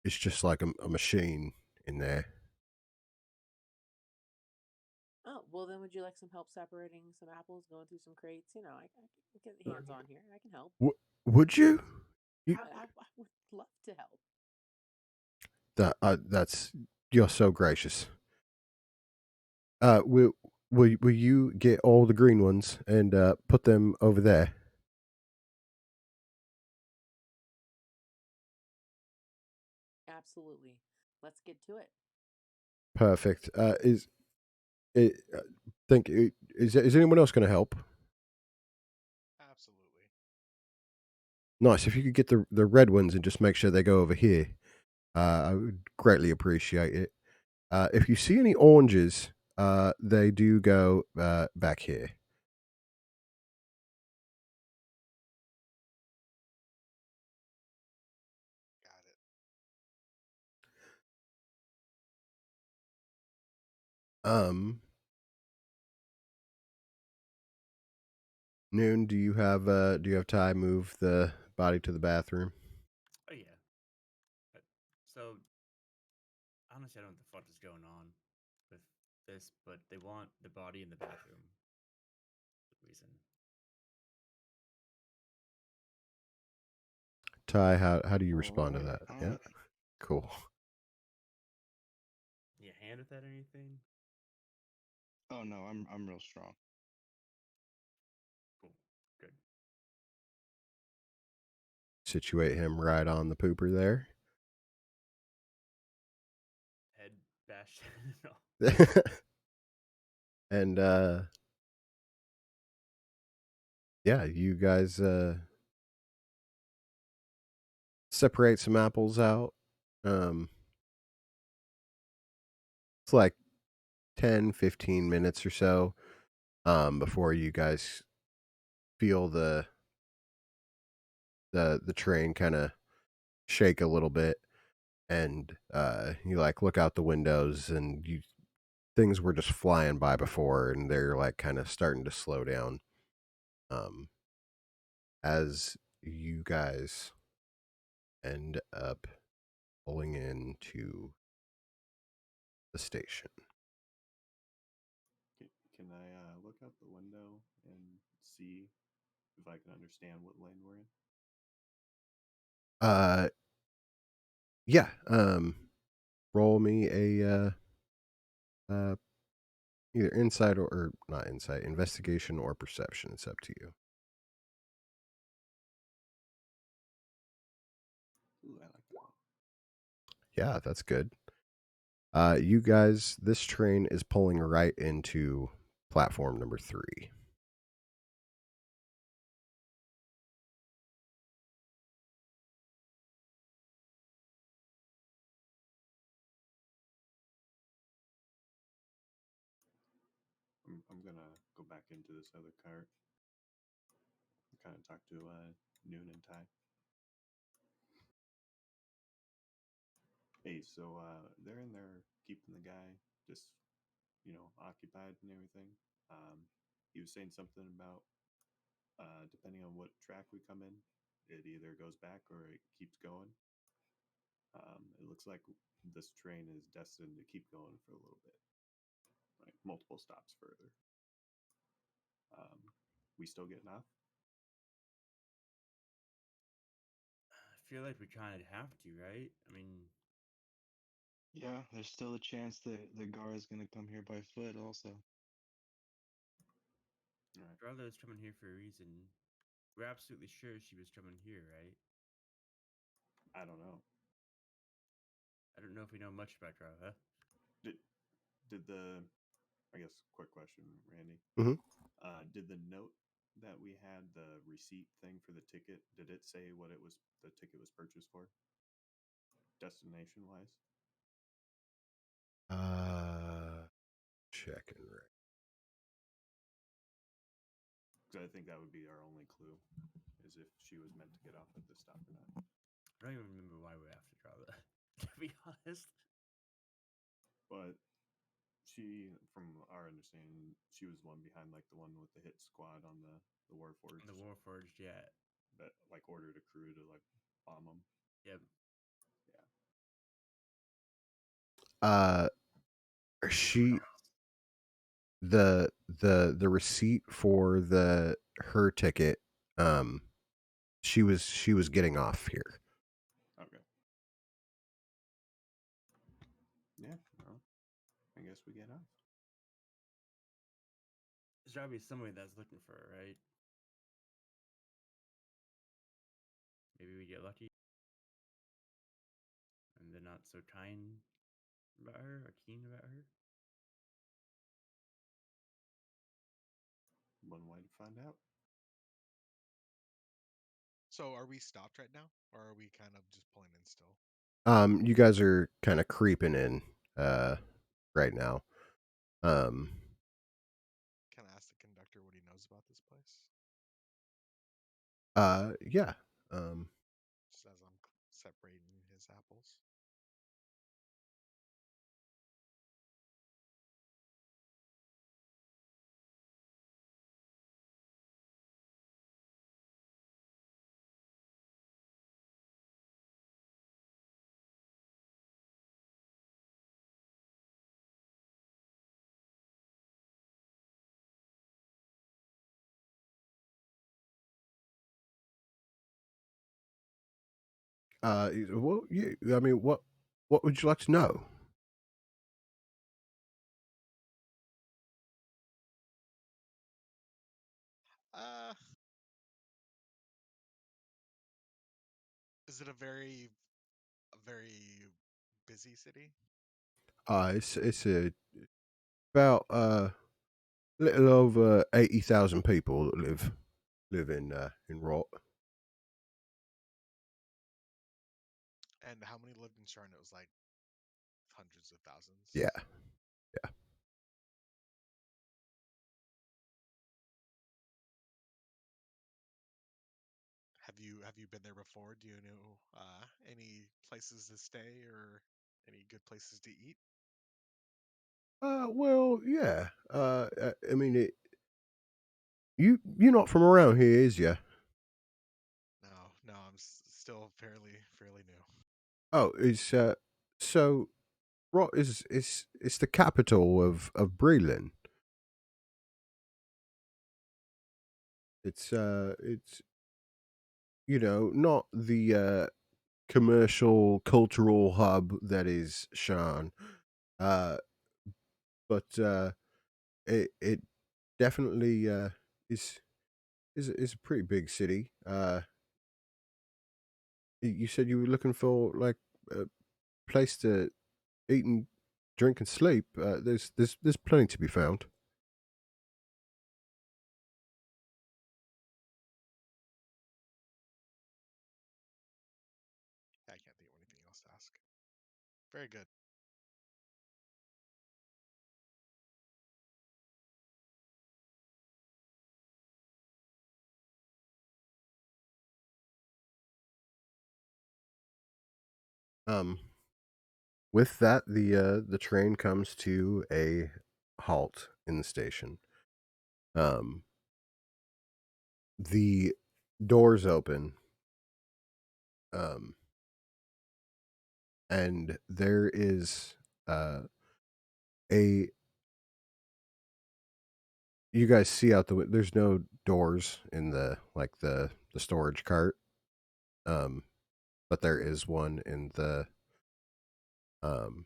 just like a machine in there. Oh, well then would you like some help separating some apples, going through some crates? I can get hands on here. I can help. Would you? You I would love to help. that's you're so gracious. Will will you get all the green ones and put them over there? Absolutely. Let's get to it. Perfect. Is it? Is anyone else going to help? Absolutely. Nice. If you could get the red ones and just make sure they go over here, I would greatly appreciate it. If you see any oranges, they do go back here. Got it. Um, Noon, do you have Ty move the body to the bathroom? Oh yeah. Uh, So honestly, I don't know what the fuck is going on with this, but they want the body in the bathroom. For some reason. Ty, how do you All respond to right. that? Yeah, cool. You hand with that or anything? Oh no, I'm real strong. Cool. Good. Situate him right on the pooper there. Head bashed. No. And yeah, you guys separate some apples out. Um, it's like 10-15 minutes or so before you guys feel the train kind of shake a little bit, and you like look out the windows, and you things were just flying by before, and they're like kind of starting to slow down um as you guys end up pulling into the station. Can I look out the window and see if I can understand what lane we're in? uh yeah, roll me a Either insight or not insight, investigation or perception. It's up to you. Ooh, I like that one. Yeah, that's good. You guys, this train is pulling right into platform number 3. I'm gonna go back into this other cart. Kind of talk to Noon and Ty. Hey, so they're in there keeping the guy just occupied and everything. He was saying something about depending on what track we come in, it either goes back or it keeps going. It looks like this train is destined to keep going for a little bit, like multiple stops further. We still getting off? I feel like we kind of have to, right? I mean, Yeah, there's still a chance that the guard is gonna come here by foot also. All right. Drella was coming here for a reason. We're absolutely sure she was coming here, right? I don't know. I don't know if we know much about Drella. Did the I guess quick question, Randy. Mhm. Did the note that we had, the receipt thing for the ticket, did it say what it was? The ticket was purchased for, destination wise? Checking right. Because I think that would be our only clue, is if she was meant to get off at this stop or not. I don't even remember why we're after Drella, to be honest. But she, from our understanding, she was the one behind like the one with the hit squad on the Warforged. The Warforged, yeah. That like ordered a crew to like bomb them. Yep. Yeah. She the receipt for the her ticket. She was getting off here. Okay. Yeah. Well, I guess we get off. There's gotta be somebody that's looking for her, right? Maybe we get lucky. And they're not so kind about her or keen about her. One way to find out. So are we stopped right now, or are we kind of just pulling in still? You guys are kind of creeping in right now. Um, Can I ask the conductor what he knows about this place? yeah. Um, Just as I'm separating his apples. well, yeah. I mean, what would you like to know? Uh, is it a very busy city? It's about little over 80,000 people that live in Rot. And how many lived in Charlotte? It was like hundreds of thousands. Yeah, yeah. Have you been there before? Do you know any places to stay or any good places to eat? Well, yeah. I mean, you're not from around here, is you? No, no, I'm still fairly new. Oh, it's so Rot is it's the capital of Breland. It's not the commercial cultural hub that is Shan. Uh, but it definitely is is a pretty big city. You said you were looking for like a place to eat and drink and sleep. There's plenty to be found. Yeah, I can't think of anything else to ask. Very good. Um, with that, the train comes to a halt in the station. Um, the doors open. Um, and there is a you guys see out the there's no doors in the like the storage cart. Um, but there is one in um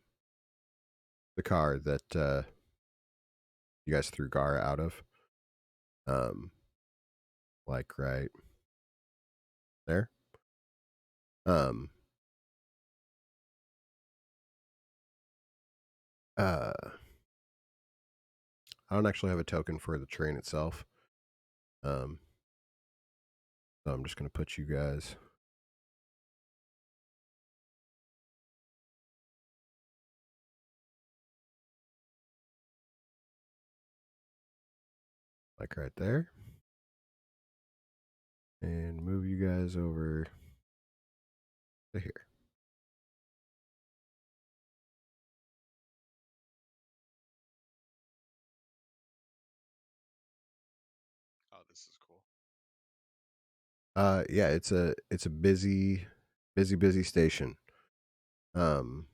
the car that you guys threw Gar out of. Um, like right there. Um, uh, I don't actually have a token for the train itself. Um, so I'm just gonna put you guys like right there, and move you guys over to here. Oh, this is cool. Yeah, it's a busy station. Um,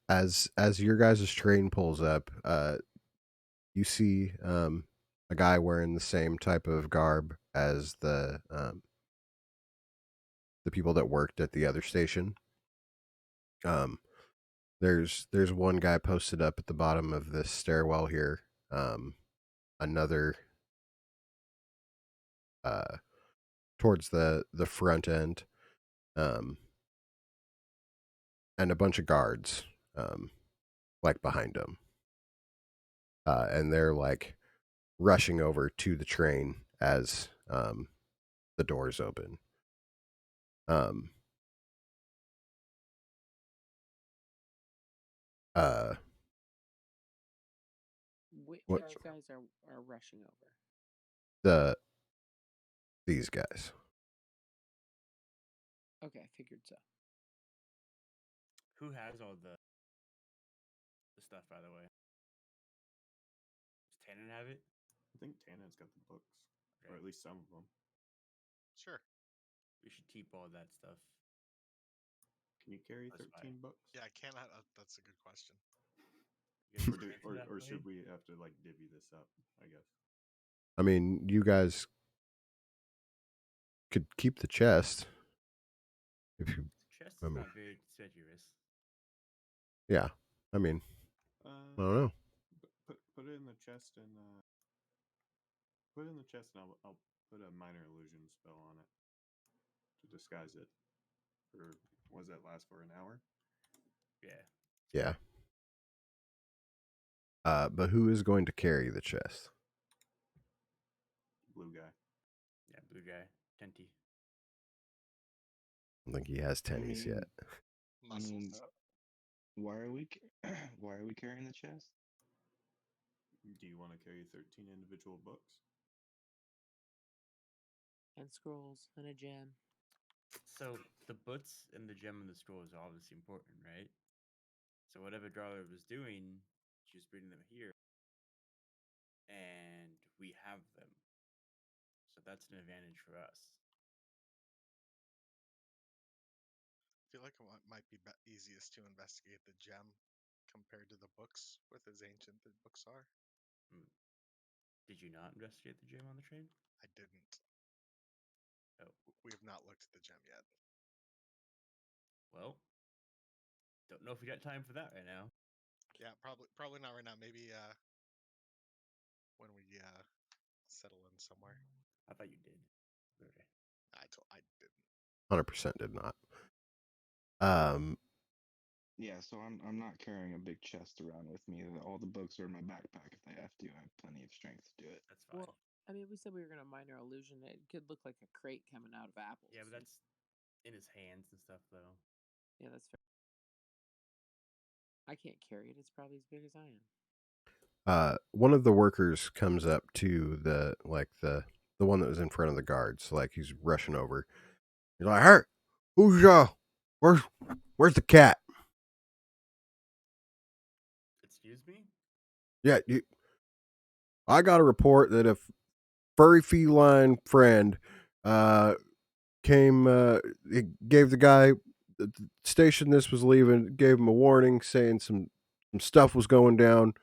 as your guys' train pulls up, you see a guy wearing the same type of garb as the people that worked at the other station. Um, there's one guy posted up at the bottom of this stairwell here. Another uh towards the front end. Um, and a bunch of guards like behind him. And they're like rushing over to the train as the doors open. Um, uh, Which what guys are rushing over? the these guys? Okay, I figured so. Who has all the stuff, by the way? Does Tannen have it? I think Tannen's got the books, or Okay. at least some of them. Sure. We should keep all that stuff. Can you carry That's 13 books? Yeah, I can't. That's a good question. You guys Or, do, strength for that, or buddy? should we have to like divvy this up? I guess. I mean, you guys could keep the chest if you. The chest I is mean, not very conspicuous. yeah. I mean, I don't know. Put it in the chest and put it in the chest, and I'll put a minor illusion spell on it to disguise it. Or was that last for an hour? Yeah. Yeah. But who is going to carry the chest? Blue guy. Yeah, blue guy. Tenty. I don't think he has tennies yet. I mean, Muscles. why are we why are we carrying the chest? Do you want to carry 13 individual books? And scrolls and a gem. So the books and the gem and the scroll is obviously important, right? So whatever Darla was doing, she was bringing them here, and we have them. So that's an advantage for us. I feel like it might be easiest to investigate the gem compared to the books with as ancient the books are. Hmm. Did you not investigate the gem on the train? I didn't. Oh, We have not looked at the gem yet. well, don't know if we got time for that right now. Yeah, probably not right now. Maybe when we settle in somewhere. I thought you did. Okay. I didn't. 100% did not. Um, Yeah, so I'm not carrying a big chest around with me. All the books are in my backpack. If I have to, I have plenty of strength to do it. That's fine. Well, I mean, we said we were gonna minor illusion. It could look like a crate coming out of apples. Yeah, but that's in his hands and stuff, though. Yeah, that's fair. I can't carry it. It's probably as big as I am. one of the workers comes up to the one that was in front of the guards, like he's rushing over. He's like, "Hey, who's where's the cat?" Excuse me? Yeah, I got a report that a furry feline friend came. It gave the guy the station this was leaving, gave him a warning, saying some stuff was going down.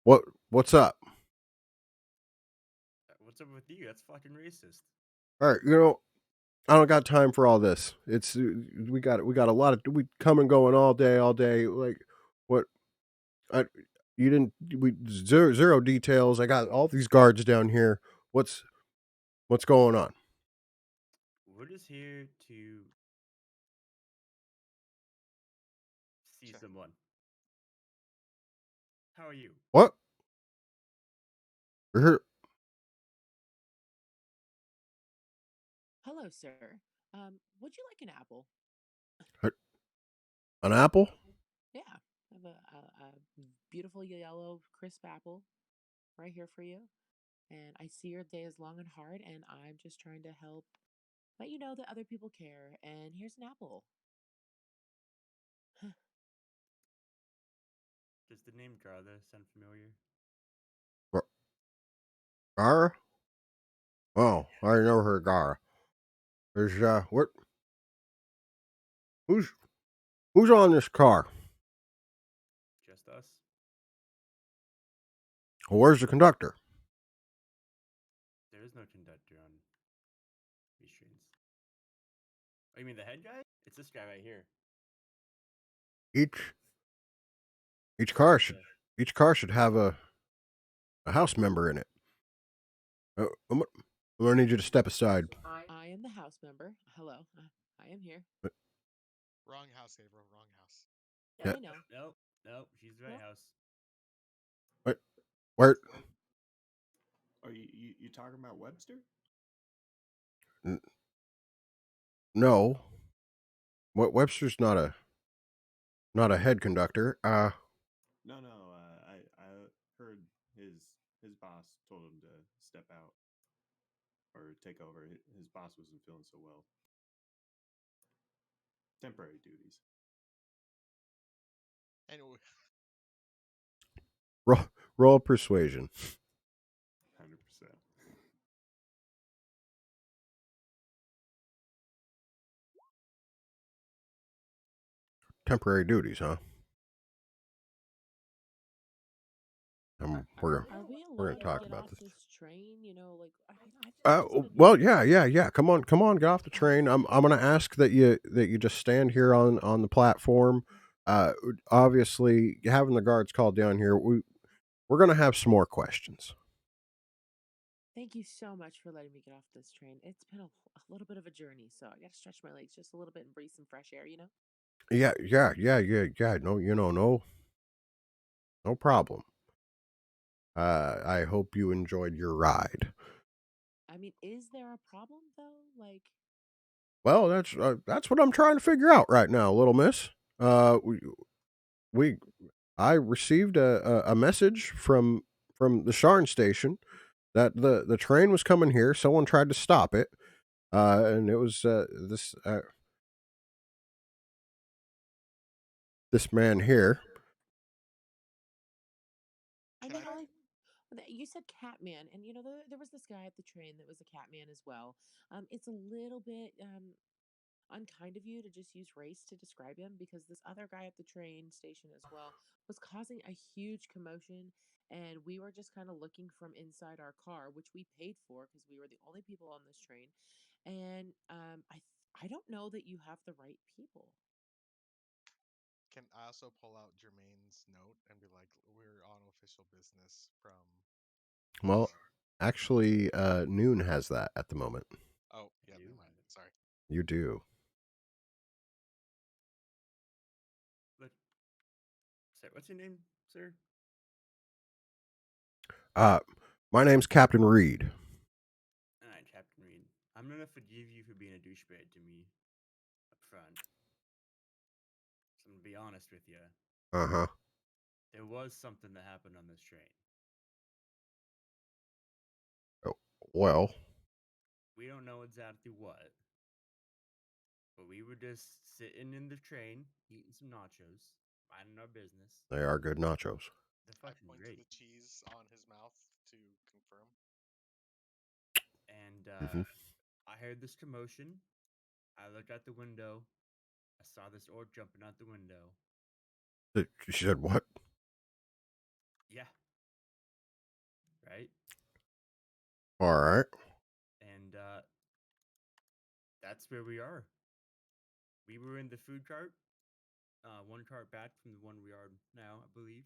What's up? What's up with you? That's fucking racist. All right, I don't got time for all this. It's we got a lot of we come and going all day. Like what? I you didn't we zero details. I got all these guards down here. What's going on? We're just here to see Check. someone. How are you? What? We're here. Hello, sir. Would you like an apple? An apple? Yeah, I have a beautiful yellow, crisp apple right here for you. And I see your day is long and hard, and I'm just trying to help let you know that other people care. And here's an apple. Does the name Gartha sound familiar? Gara? Oh, I never heard of Gara. There's what? Who's who's on this car? Just us? Where's the conductor? There is no conductor on these trains. Oh, you mean the head guy? It's this guy right here. Each each car should Yeah. each car should have a house member in it. I'm gonna need you to step aside. I am the house member. Hello, I am here. Wrong house, Gabriel. Wrong house. Yeah, Yeah. I know. Nope. Nope. She's the right Well, house. What? Where? Are you talking about Webster? N- no. What? Webster's not a head conductor. No, no. I heard his boss told him to step out or take over. His boss wasn't feeling so well. Temporary duties. Anyway, Roll persuasion. 100%. Temporary duties, huh? We're are we we're allowed gonna to talk get about off this. this train? Like I've just been Well, here. yeah. Come on, get off the train. I'm gonna ask that you just stand here on the platform. Uh, Obviously, having the guards called down here, we're gonna have some more questions. Thank you so much for letting me get off this train. It's been a little bit of a journey, so I got to stretch my legs just a little bit and breathe some fresh air. Yeah. No, no problem. I hope you enjoyed your ride. I mean, is there a problem though? Like, Well, that's what I'm trying to figure out right now, little miss. Uh, we, we I received a message from the Sharn station that the train was coming here. Someone tried to stop it, and it was this man here. I can think I? you said Catman, and there was this guy at the train that was a Catman as well. It's a little bit unkind of you to just use race to describe him because this other guy at the train station as well was causing a huge commotion, and we were just kind of looking from inside our car, which we paid for because we were the only people on this train. And I don't know that you have the right people. Can I also pull out Jermaine's note and be like, "We're on official business from." Well, actually, Noon has that at the moment. Oh, yeah, I never do. mind. Sorry. You do. But, sir, what's your name, sir? Uh, my name's Captain Reed. All right, Captain Reed. I'm gonna forgive you for being a douchebag to me up front. So I'm gonna be honest with you. Uh-huh. There was something that happened on this train. Oh, well, We don't know exactly what, but we were just sitting in the train, eating some nachos, minding our business. they are good nachos. They're I fucking point to great. the cheese on his mouth to confirm. And Hmm. I heard this commotion. I looked out the window. I saw this orc jumping out the window. She said what? Yeah, right? All right. And that's where we are. We were in the food cart, one cart back from the one we are now, I believe.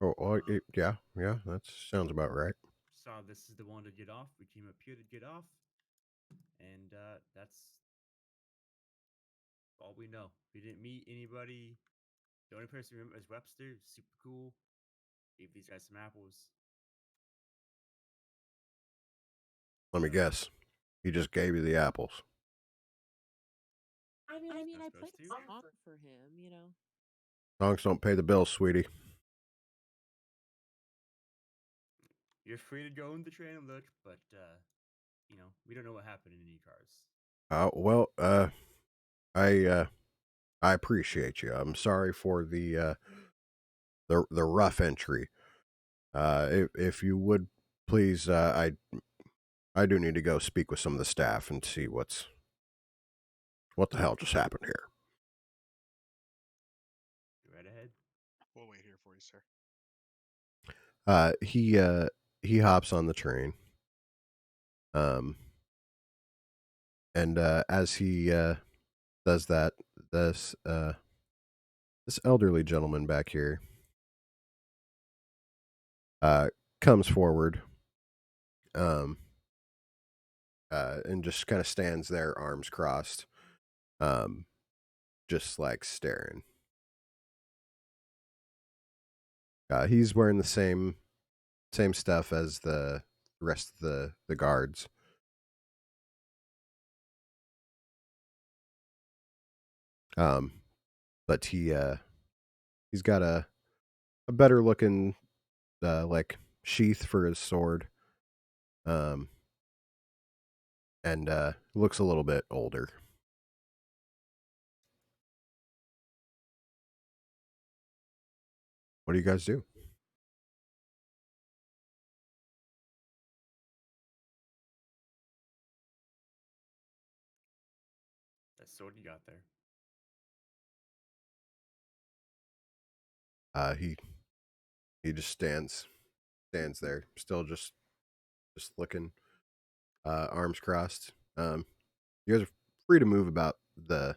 Oh, yeah, yeah, that sounds about right. Saw this is the one to get off. We came up here to get off, and that's all we know. We didn't meet anybody. The only person we remember is Webster. Super cool. Gave these guys some apples. Let me guess. He just gave you the apples. I mean, Not I played supposed to. a song for him, you know. Songs don't pay the bills, sweetie. You're free to go in the train and look, but we don't know what happened in any cars. Well, I I appreciate you. I'm sorry for the rough entry. If you would please, I do need to go speak with some of the staff and see what the hell just happened here. Go right ahead. We'll wait here for you, sir. Uh, he uh, he hops on the train. Um, and as he does that, this elderly gentleman back here uh comes forward, um, and just kind of stands there, arms crossed, um, just like staring. He's wearing the same stuff as the rest of the guards. Um, but he's got a better looking like sheath for his sword. Um, and looks a little bit older. What do you guys do? That sword you got there. He just stands there, still just looking, arms crossed. You guys are free to move about the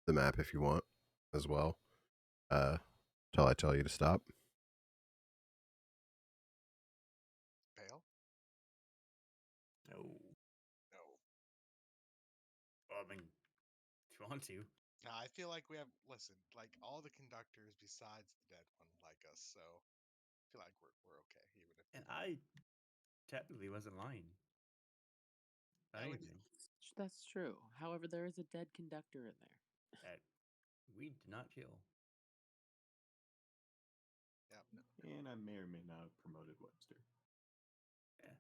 map if you want, as well. Uh, Till I tell you to stop. Bail? No. No. Well, I mean, if you want to. Now, I feel like we have, listen, like all the conductors besides the dead one like us, so I feel like we're okay, even if And I technically wasn't lying about that would, anything. That's true. However, there is a dead conductor in there. That we did not kill. yeah. No. And I may or may not have promoted Webster. Yeah.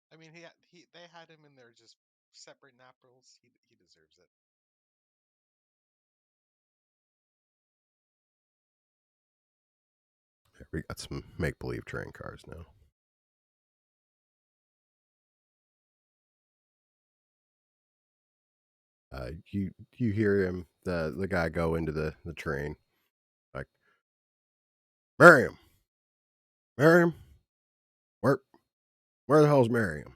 I mean, they had him in their just separate naprals. He deserves it. We got some make believe train cars now. You hear him, the guy go into the train, like, Miriam, Miriam, where where the hell's Miriam?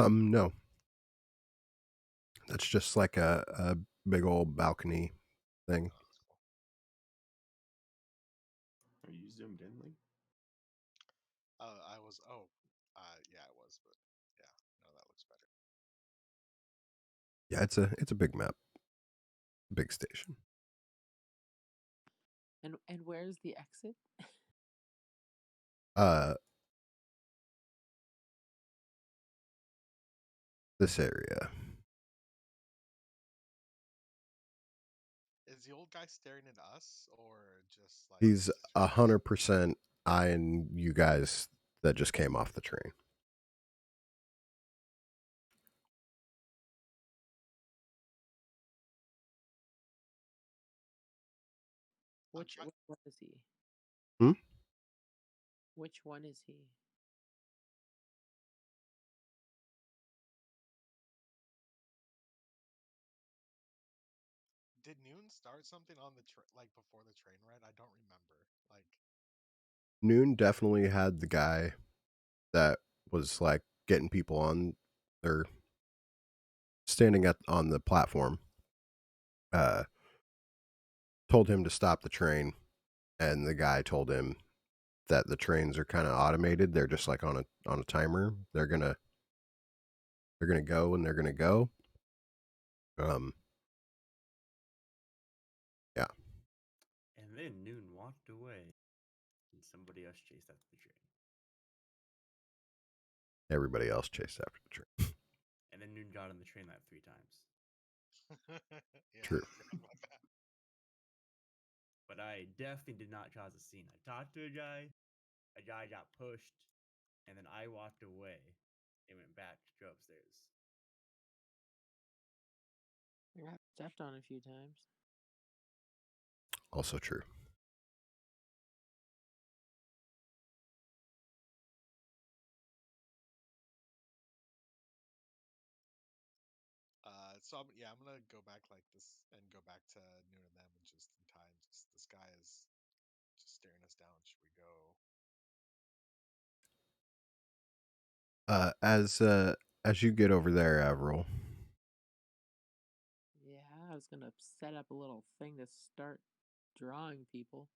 No. That's just like a big old balcony thing. Oh, that's cool. Are you zoomed in, Lee? I was. Oh, yeah, I was, but yeah, no, that looks better. Yeah, it's a big map, big station. And where's the exit? Uh, this area. Is the old guy staring at us, or just like He's straight ahead? 100% eyeing you guys that just came off the train. Which one is he? Hmm? Which one is he? Did Noon start something on the like before the train ride? I don't remember. Like, Noon definitely had the guy that was like getting people on their standing on the platform. Told him to stop the train, and the guy told him that the trains are kind of automated. They're just like on a timer. They're gonna go and they're gonna go. Um, yeah. And then Noon walked away, and somebody else chased after the train. Everybody else chased after the train. And then Noon got on the train like 3 times. yeah, True. I forgot about that. But I definitely did not cause a scene. I talked to a guy got pushed, and then I walked away and went back to go upstairs. I got stepped on a few times. Also true. Yeah, I'm gonna go back like this and go back to Noon and them, and just in time. Just this guy is just staring us down. Should we go? As you get over there, Avril, Yeah, I was gonna set up a little thing to start drawing people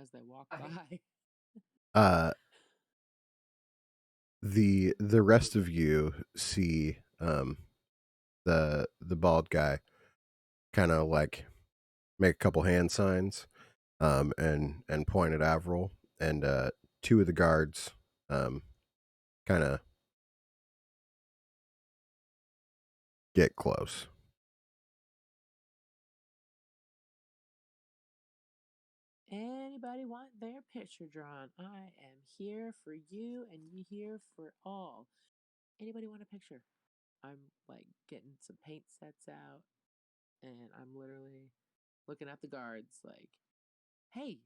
as they walk by. uh, the rest of you see the bald guy kind of like make a couple hand signs and point at Avril, and two of the guards kind of get close. Anybody want their picture drawn? I am here for you and you here for all. Anybody want a picture? I'm like getting some paint sets out and I'm literally looking at the guards like, hey,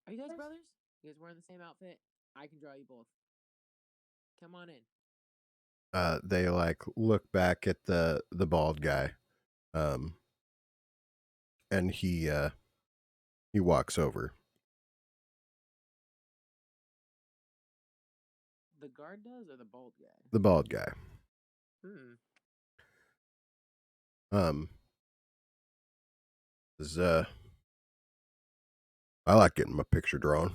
are you guys brothers? You guys wearing the same outfit? I can draw you both. Come on in. They like look back at the bald guy, um, and he walks over. The guard does or the bald guy? The bald guy. Hmm. Um, is I like getting my picture drawn.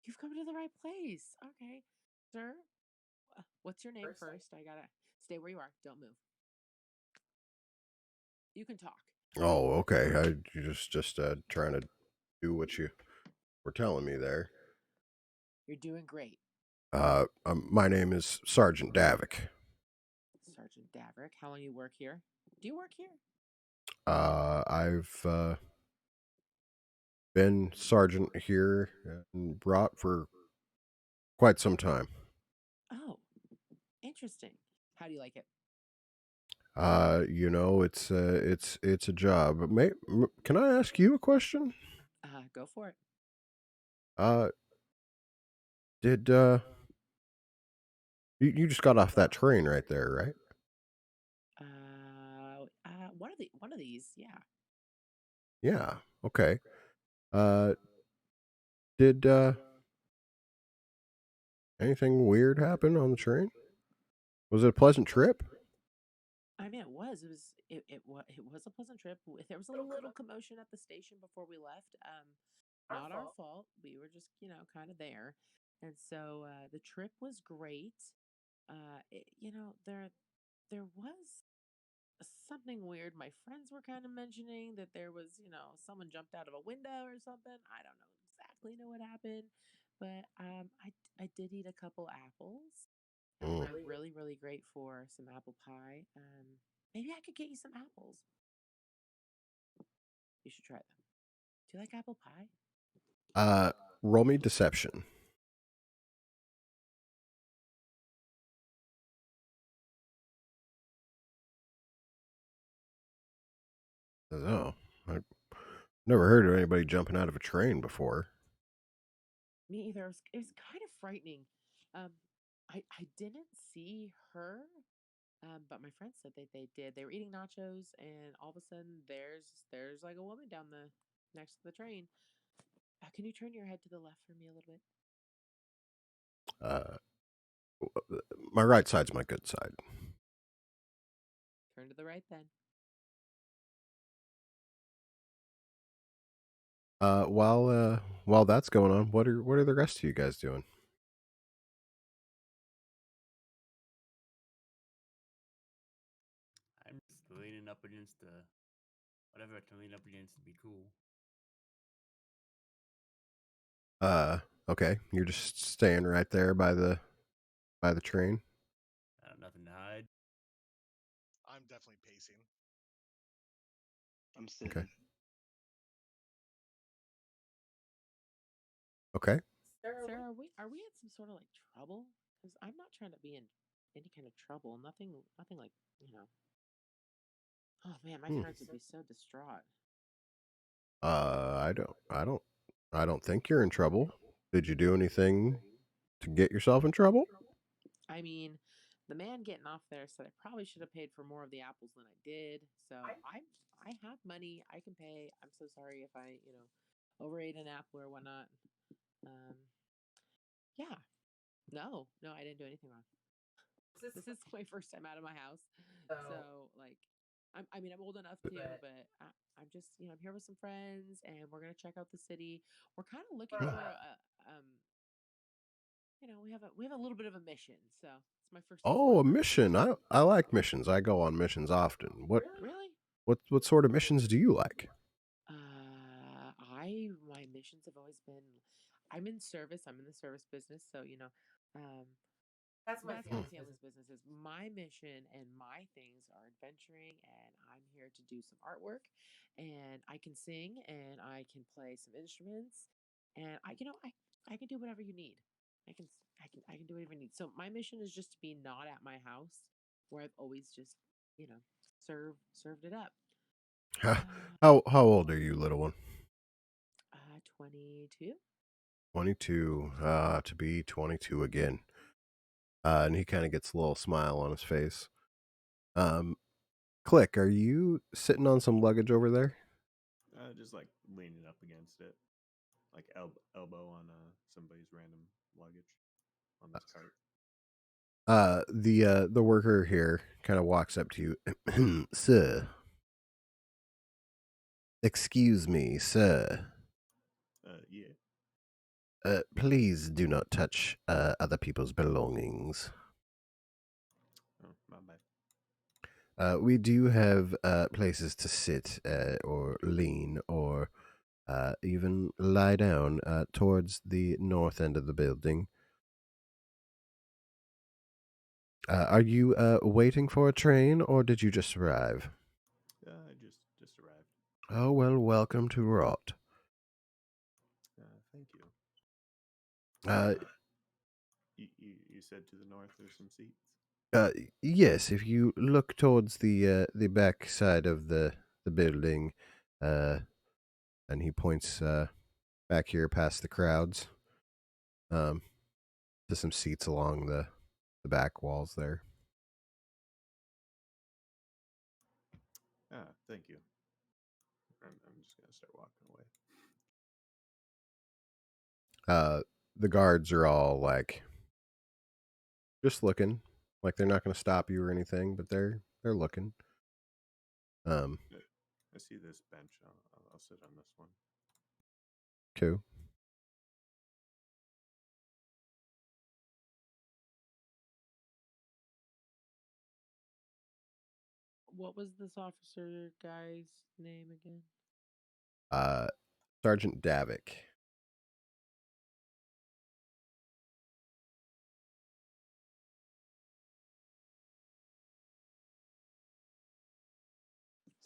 You've come to the right place. Okay. Sir, what's your name first? I gotta stay where you are. Don't move. You can talk. Oh, okay. I just trying to do what you were telling me there. You're doing great. My name is Sergeant Davik. Sergeant Davrick, how long you work here? Do you work here? I've been sergeant here and brought for quite some time. Oh, interesting. How do you like it? You know, it's a job. Can I ask you a question? Go for it. Uh, did you just got off that train right there, right? One of these, yeah. Yeah. Okay. Uh, did anything weird happen on the train? Was it a pleasant trip? I mean, it was. It was a pleasant trip. There was a little commotion at the station before we left. Not our fault. We were just, kind of there, and so the trip was great. There was something weird. My friends were kind of mentioning that there was, someone jumped out of a window or something. I don't know what happened, but I did eat a couple apples. Mm. I'm really great for some apple pie. Maybe I could get you some apples. You should try them. Do you like apple pie? Uh, roll me deception. Oh, I never heard of anybody jumping out of a train before. Me either. It was kind of frightening. Um, I didn't see her, but my friends said they did. They were eating nachos, and all of a sudden, there's like a woman down the next to the train. Can you turn your head to the left for me a little bit? Uh, my right side's my good side. Turn to the right then. While that's going on, what are the rest of you guys doing? I'm just leaning up against whatever I can lean up against to be cool. Okay, you're just staying right there by the train. I have nothing to hide. I'm definitely pacing. I'm Okay. sitting. Okay. Sarah, are we in some sort of like trouble? Because I'm not trying to be in any kind of trouble. Nothing like you know. Oh man, my Hmm. friends would be so distraught. I don't think you're in trouble. Did you do anything to get yourself in trouble? I mean, the man getting off there said I probably should have paid for more of the apples than I did. So I have money. I can pay. I'm so sorry if I overate an apple or whatnot. Um, yeah, no, I didn't do anything wrong. This is my first time out of my house, so like, I'm old enough to, but I'm just I'm here with some friends, and we're gonna check out the city. We're kind of looking for we have a little bit of a mission, so it's my first Oh, a exploring. mission. I like missions. I go on missions often. Really? What sort of missions do you like? My missions have always been. I'm in service. I'm in the service business, so um, that's my family's businesses. My mission and my things are adventuring, and I'm here to do some artwork. And I can sing, and I can play some instruments, and I can do whatever you need. I can do whatever you need. So my mission is just to be not at my house, where I've always just you know served it up. How Uh, how old are you, little one? 22. 22. To be 22 again. And he kind of gets a little smile on his face. Um, Click, are you sitting on some luggage over there? Just like leaning up against it, like elbow on somebody's random luggage on this cart. The worker here kind of walks up to you. Sir, excuse me, sir. Yeah. Please do not touch other people's belongings. Oh, my bad. We do have places to sit or lean or even lie down towards the north end of the building. Are you waiting for a train or did you just arrive? I just arrived. Oh, well, welcome to Rot. Thank you. Uh, You said to the north there's some seats. uh, yes, if you look towards the back side of the building, uh, and he points back here past the crowds, um, to some seats along the back walls there. Thank you. I'm just gonna start walking away. The guards are all like just looking, Like they're not going to stop you or anything, but they're looking. Um, I see this bench. I'll sit on this one. cool. What was this officer guy's name again? Sergeant Davik.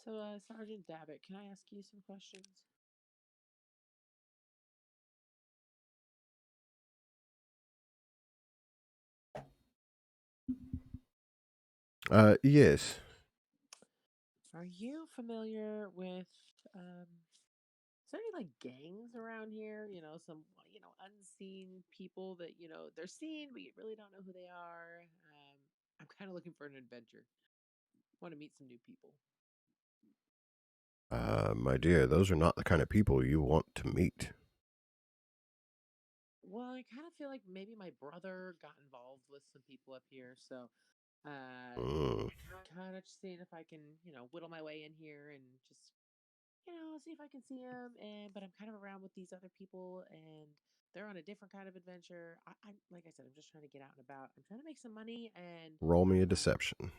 So, Sergeant Davitt, can I ask you some questions? Yes. Are you familiar with is there any like gangs around here? You know, some unseen people that they're seen, but you really don't know who they are. I'm kind of looking for an adventure. Want to meet some new people. My dear, those are not the kind of people you want to meet. Well, I kind of feel like maybe my brother got involved with some people up here, so Mm. kind of just seeing if I can, whittle my way in here and just, see if I can see him. And but I'm kind of around with these other people, and they're on a different kind of adventure. I like I said, I'm just trying to get out and about. I'm trying to make some money, and Roll me a deception.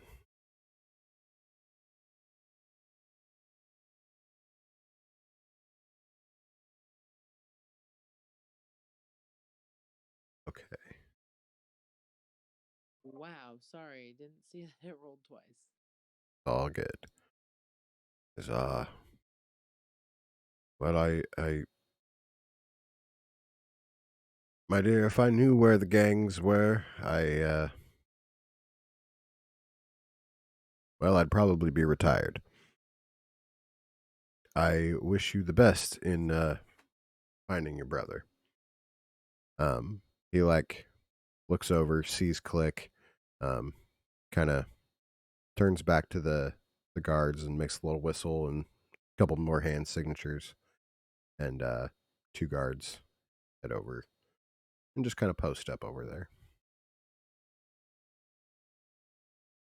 Okay. wow, sorry, didn't see that it rolled twice. All good. Is well, my dear, if I knew where the gangs were, well, I'd probably be retired. I wish you the best in finding your brother. He like looks over, sees Click, kind of turns back to the guards and makes a little whistle and a couple more hand signatures, and two guards head over and just kind of post up over there.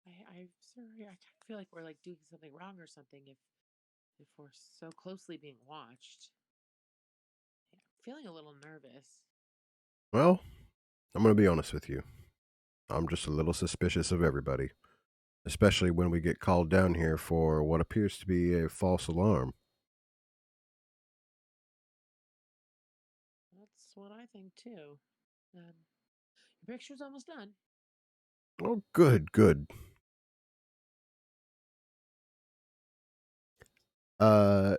I'm sorry. I kind of feel like we're like doing something wrong or something if we're so closely being watched. Yeah, I'm feeling a little nervous. Well, I'm going to be honest with you. I'm just a little suspicious of everybody, especially when we get called down here for what appears to be a false alarm. That's what I think too. Your picture's almost done. Oh, good, good. Uh,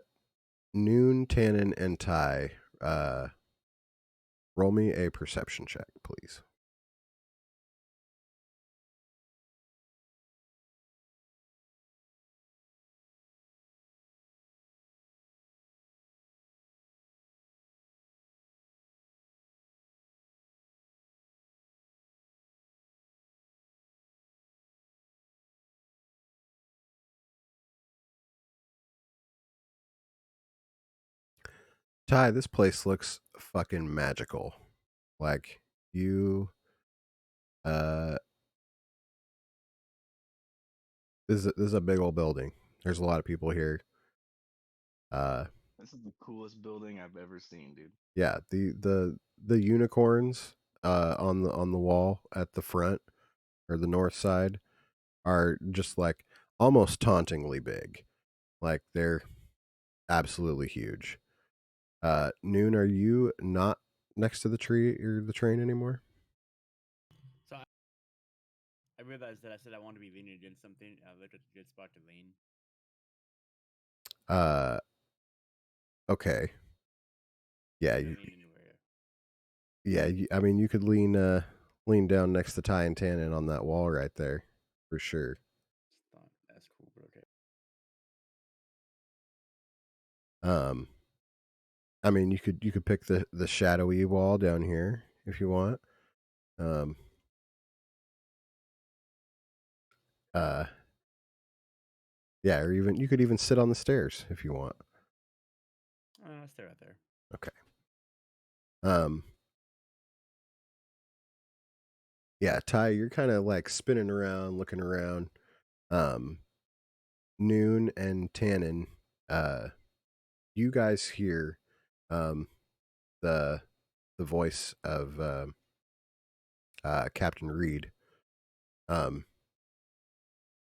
Noon, Tannen, and Ty, roll me a perception check, please. Ty, this place looks fucking magical. Like you, uh, this is a big old building. There's a lot of people here. Uh, This is the coolest building I've ever seen, dude. yeah, the unicorns on the wall at the front or the north side are just like almost tauntingly big. Like they're absolutely huge. Noon, are you not next to the tree or the train anymore? So I realized that I said I want to be leaning against something. I looked at the good spot to lean. Uh, okay. Yeah, Can I you, lean anywhere? yeah. I mean, you could lean down next to Ty and Tannen on that wall right there, for sure. Just thought that's cool, but okay. Um, I mean, you could pick the shadowy wall down here if you want. Um, uh, yeah, or even you could even sit on the stairs if you want. Stay right there. Okay. Um, Yeah, Ty, you're kind of like spinning around, looking around. Noon and Tannen, you guys hear um, the voice of Captain Reed, kind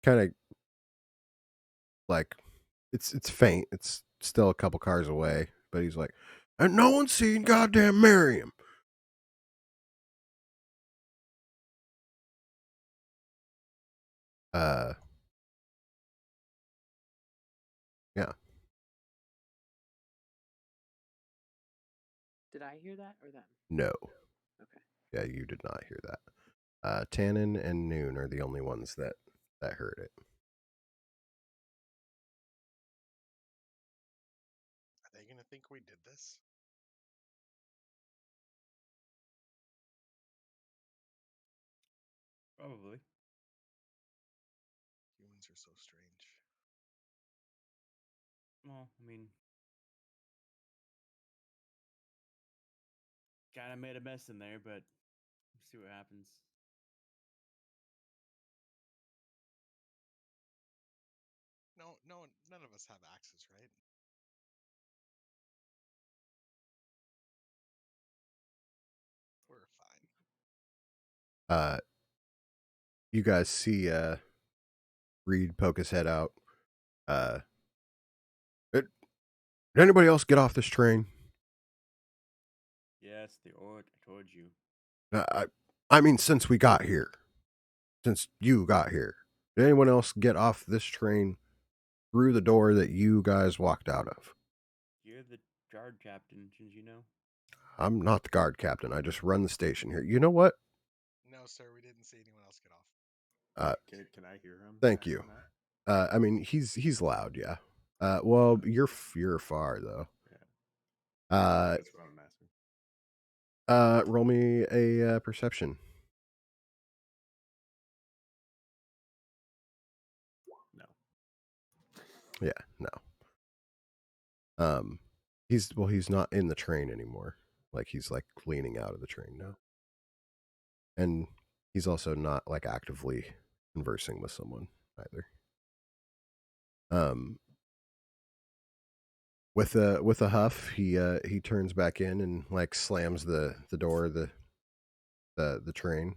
of like it's faint. It's still a couple cars away, but he's like, "And no one's seen goddamn Miriam." Uh, yeah, Did I hear that or them? no, Okay. yeah, you did not hear that. Tannen and Noon are the only ones that heard it. Are they gonna think we did this? Probably. Humans are so strange. Well, I mean, kind of made a mess in there, but we'll see what happens. No, none of us have axes, right? We're fine. You guys see Reed poke his head out. Uh, did anybody else get off this train? Yes, the Ord. I told you. Uh, I mean, since we got here, since you got here, did anyone else get off this train through the door that you guys walked out of? You're the guard captain, shouldn't you know? I'm not the guard captain. I just run the station here. You know what? No, sir, we didn't see anyone else get off. Can I hear him? Thank asking you. that? I mean, he's loud, yeah. Well, you're far though. Yeah, that's what I'm asking. Roll me a perception. No. Yeah, no. He's not in the train anymore. Like he's like leaning out of the train now. And he's also not like actively conversing with someone either. Um with a huff, he turns back in and like slams the door of the train.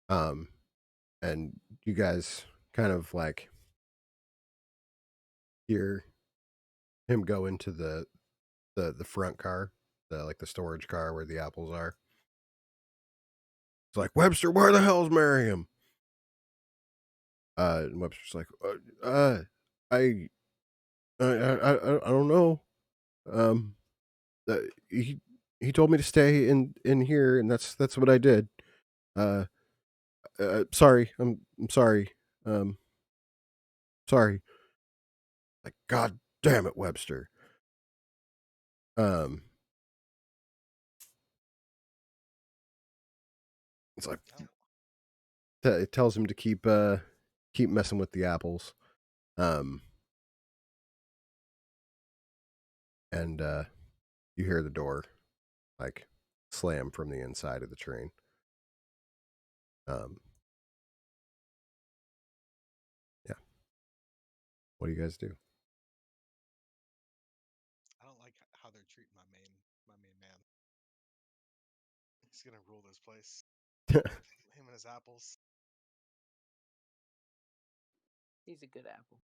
Um and you guys kind of like hear him go into the front car, the storage car where the apples are. It's like, Webster, where the hell's Miriam? And Webster's like, I, I don't know. Um, uh, he he told me to stay in here, and that's what I did. Uh, sorry, I'm sorry. Um, sorry. Like, God damn it, Webster. Um, it's like Oh, it tells him to keep messing with the apples. Um, and you hear the door like slam from the inside of the train. Um, yeah. What do you guys do? I don't like how they're treating my main man. He's gonna rule this place. Him and his apples. He's a good apple.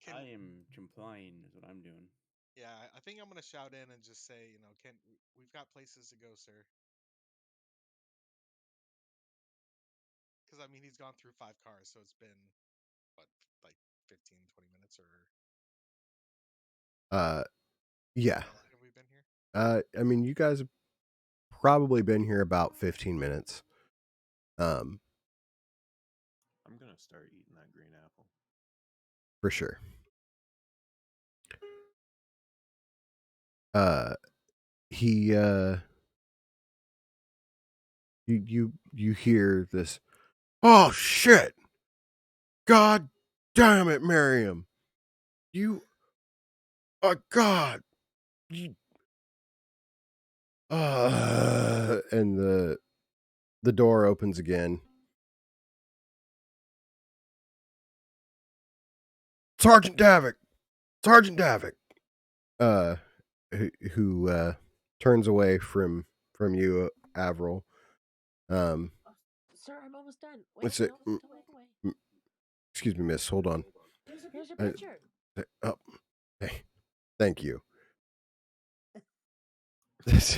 Can I am complying, is what I'm doing. Yeah, I think I'm gonna shout in and just say, we've got places to go, sir. Because I mean, he's gone through 5 cars, so it's been what, like 15, 20 minutes, or Yeah. how long have we been here? I mean, you guys have probably been here about 15 minutes. Um, I'm gonna start eating that green apple. for sure. Uh, he you hear this? Oh shit! God damn it, Miriam! You Oh God! And the door opens again. Sergeant Davik, Sergeant Davik. Who turns away from you, Avril. Sir, I'm almost done. Wait, Let's say, no, don't walk away. excuse me, miss. Hold on. Here's your Uh, picture. Oh, hey, thank you. That's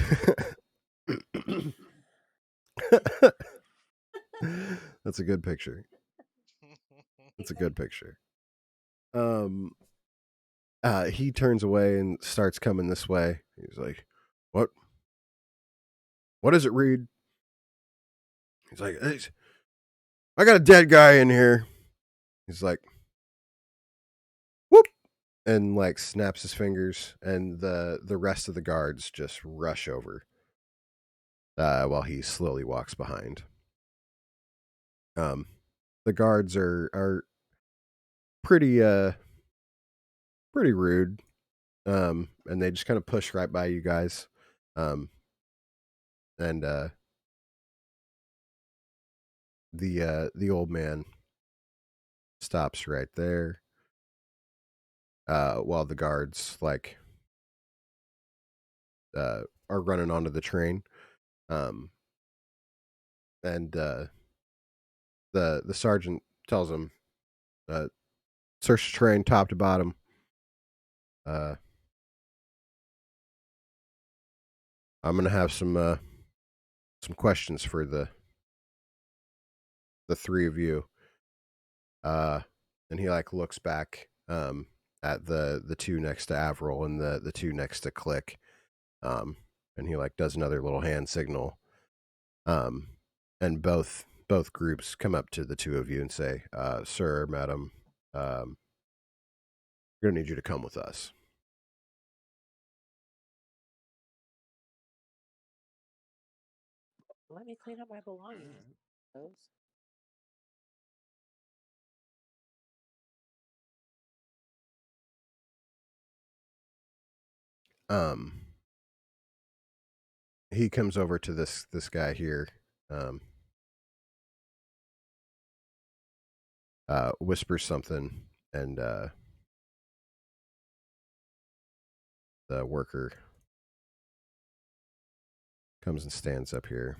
a good picture. That's a good picture. He turns away and starts coming this way. He's like, "What? What is it, Reed?" He's like, "I got a dead guy in here." He's like, "Whoop!" and like snaps his fingers, and the rest of the guards just rush over. While he slowly walks behind. The guards are pretty pretty rude. And they just kind of push right by you guys. And the old man stops right there. While the guards like are running onto the train. And the sergeant tells him, search the train top to bottom. I'm gonna have some questions for the three of you. And he like looks back at the two next to Avril and the two next to Click. And he like does another little hand signal. And both groups come up to the two of you and say, "Sir, madam, we're gonna need you to come with us." Let me clean up my belongings. Those. Um, he comes over to this guy here. Whispers something, and the worker comes and stands up here.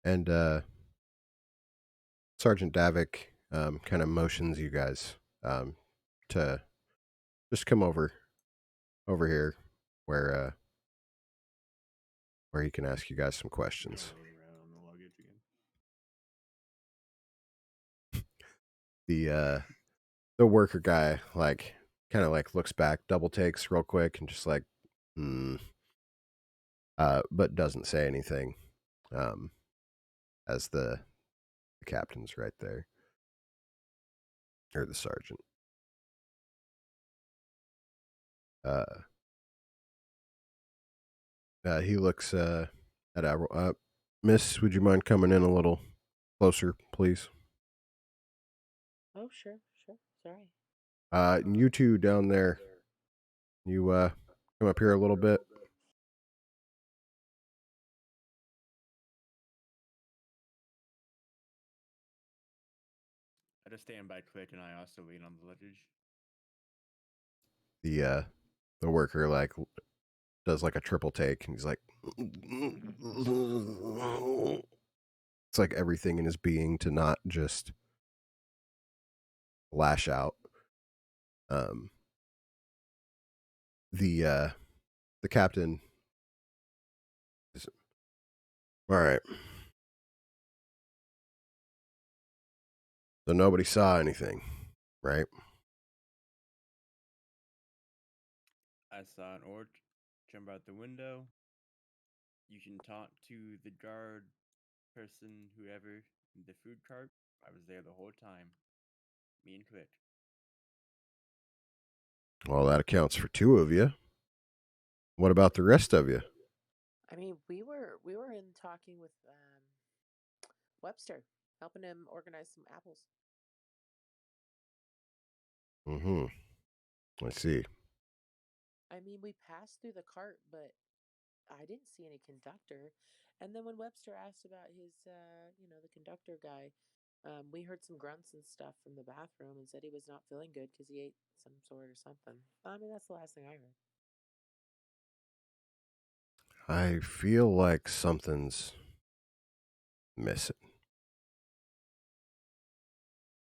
And Sergeant Davik kind of motions you guys to just come over here where he can ask you guys some questions. Rolling around on the luggage again. The worker guy like kind of like looks back, double takes real quick, and just like, but doesn't say anything. As the captain's right there, or the sergeant. He looks at Avril. Miss, would you mind coming in a little closer, please? Oh, sure. Sorry. And you two down there, you come up here a little bit. I just stand by Click and I also lean on the luggage. The worker like does like a triple take, and he's like, it's like everything in his being to not just lash out. The captain is, all right. So nobody saw anything, right? I saw an orc jump out the window. You can talk to the guard person, whoever, in the food cart. I was there the whole time. Me and Click. Well, that accounts for two of you. What about the rest of you? I mean, we were in talking with Webster, helping him organize some apples. Mm-hmm. I see. I mean, we passed through the cart, but I didn't see any conductor. And then when Webster asked about his, the conductor guy, we heard some grunts and stuff from the bathroom and said he was not feeling good because he ate some sort or something. I mean, that's the last thing I heard. I feel like something's missing.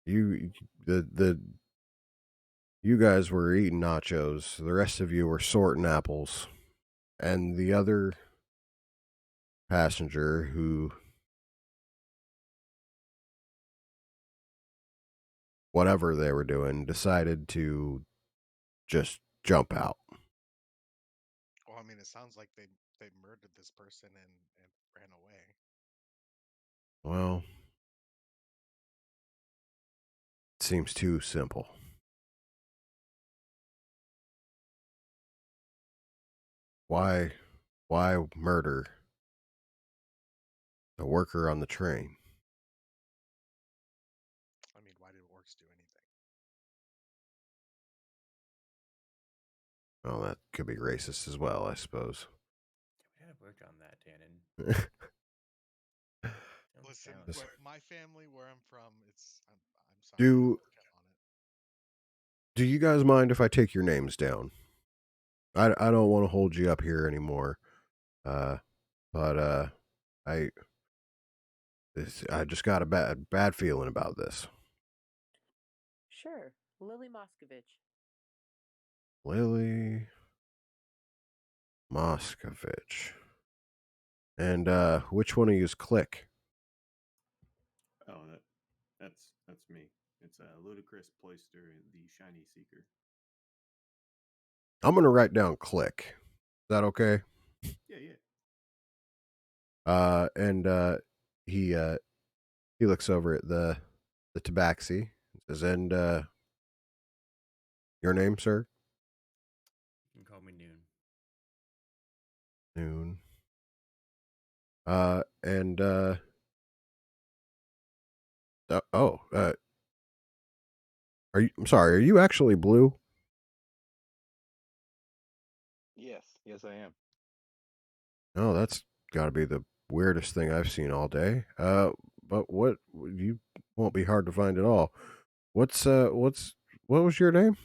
You the you guys were eating nachos. The rest of you were sorting apples, and the other passenger who whatever they were doing decided to just jump out. Well, I mean, it sounds like they murdered this person and ran away. Well, it seems too simple. Why murder the worker on the train? I mean, why did orcs do anything? Well, that could be racist as well, I suppose. We gotta work on that, Tannen. Don't Listen, sound. my family, where I'm from, I'm sorry, we do don't work on it. do you guys mind if I take your names down? I don't want to hold you up here anymore. Uh, but I I just got a bad feeling about this. Sure, Lily Moscovich. Lily Moscovich. And which one of you's Click? Oh, that's me. It's Ludicrous Ployster, the Shiny Seeker. I'm gonna write down Click. Is that okay? Yeah, yeah. And he looks over at the tabaxi and says, "And your name, sir?" You can call me Noon. Noon. And are you? I'm sorry. Are you actually blue? Yes, I am. Oh, that's got to be the weirdest thing I've seen all day. But what you won't be hard to find at all. What was your name?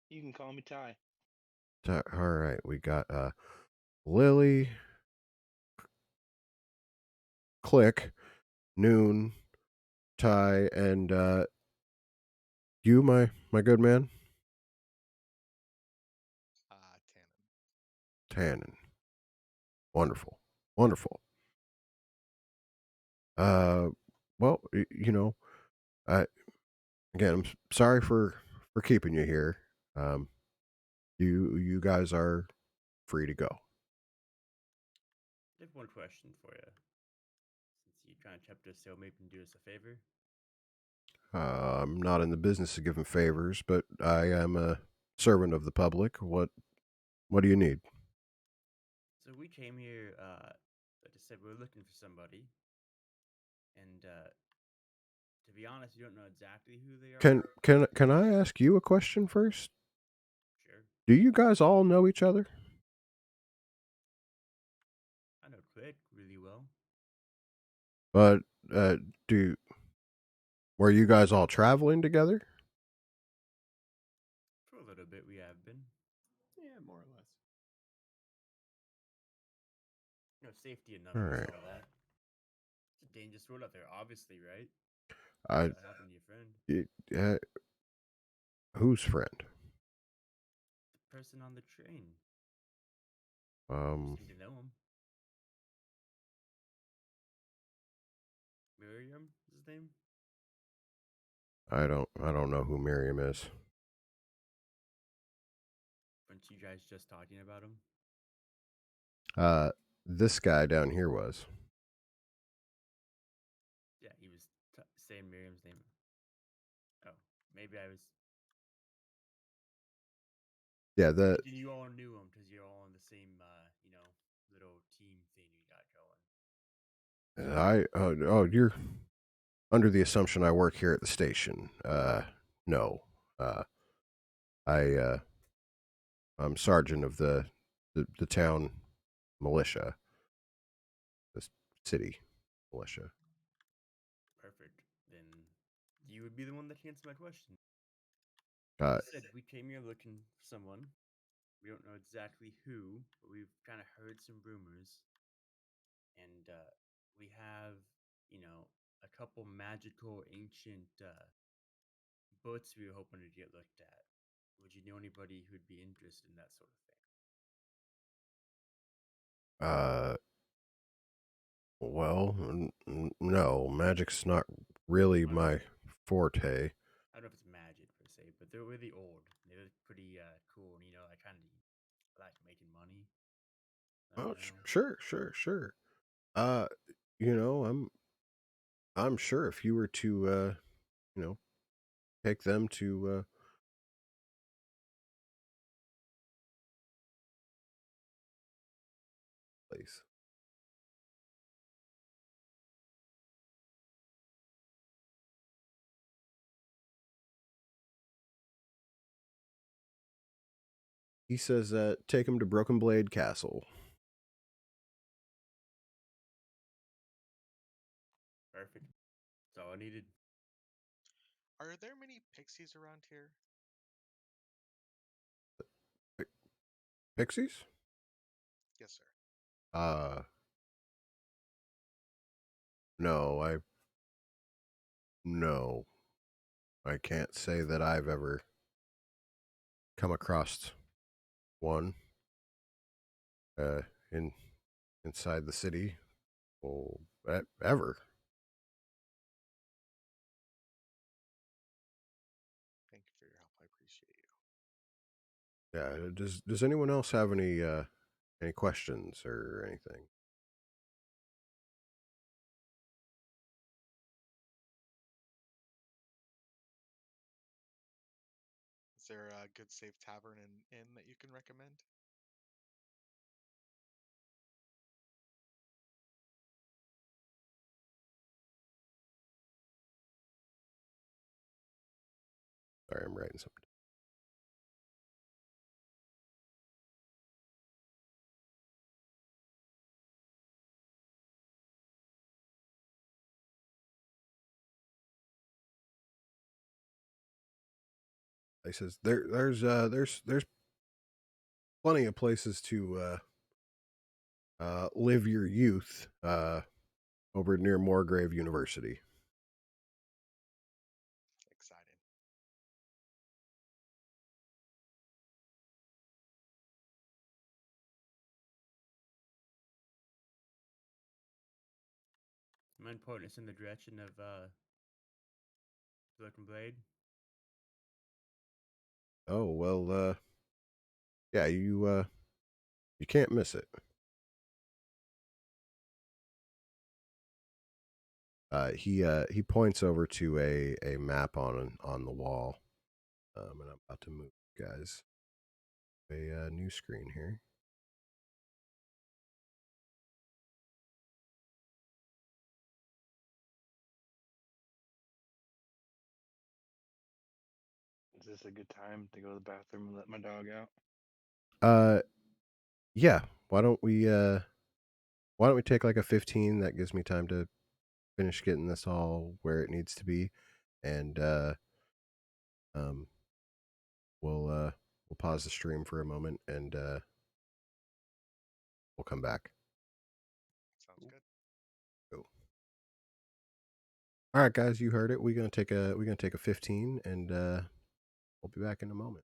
You can call me Ty. All right, we got Lily, Click, Noon, Ty, and you, my good man, Tannen. Tannen. Wonderful, wonderful. Uh, well, I again, I'm sorry for keeping you here. Um, you guys are free to go. I have one question for you. Since you kind of kept us so, maybe you can do us a favor. I'm not in the business of giving favors, but I am a servant of the public. What do you need? So we came here. I just said we are looking for somebody, and to be honest, you don't know exactly who they are. Can I ask you a question first? Sure. Do you guys all know each other? I know Click really well. But do were you guys all traveling together? For a little bit, we have been. Yeah, more or less. Safety enough All for right. all that. It's a dangerous world out there, obviously, right? I What happened to your friend? uh, whose friend? The person on the train. Um, Seem to know him. Miriam is his name. I don't know who Miriam is. Weren't you guys just talking about him? Uh, this guy down here was. Yeah, he was saying Miriam's name. Oh, maybe I was. Yeah, Maybe you all knew him because you're all in the same, little team thing you got going. you're under the assumption I work here at the station. No. Uh, I I'm sergeant of the town militia, the city militia. Perfect. Then you would be the one that can answer my question. Uh, Like I said, we came here looking for someone. We don't know exactly who, but we've kind of heard some rumors. And we have, a couple magical ancient boats we were hoping to get looked at. Would you know anybody who'd be interested in that sort of thing? uh, well, no, magic's not really I don't know my if forte. I don't know if it's magic per se, but they're really old. They look pretty cool, and I kind of like making money. Oh, You know, sure. Uh, you know, I'm sure if you were to you know, take them to place. He says, take him to Broken Blade Castle. perfect. That's all I needed. Are there many pixies around here? Pixies? Yes, sir. Uh, no, no, I can't say that I've ever come across one uh, in inside the city. Well, ever. Thank you for your help. I appreciate you. Yeah. Does anyone else have any questions or anything? Is there a good safe tavern and inn that you can recommend? Sorry, I'm writing something. He says there's plenty of places to live your youth over near Moorgrave University. Exciting. Mind pointing us in the direction of Broken Blade? Oh well, yeah, you can't miss it. He points over to a map on the wall, and I'm about to move guys a new screen here. Is this a good time to go to the bathroom and let my dog out? Uh, yeah. Why don't we take like a 15? That gives me time to finish getting this all where it needs to be, and um, we'll pause the stream for a moment, and we'll come back. Sounds good. Cool. All right, guys, you heard it. We're gonna take a 15, and we'll be back in a moment.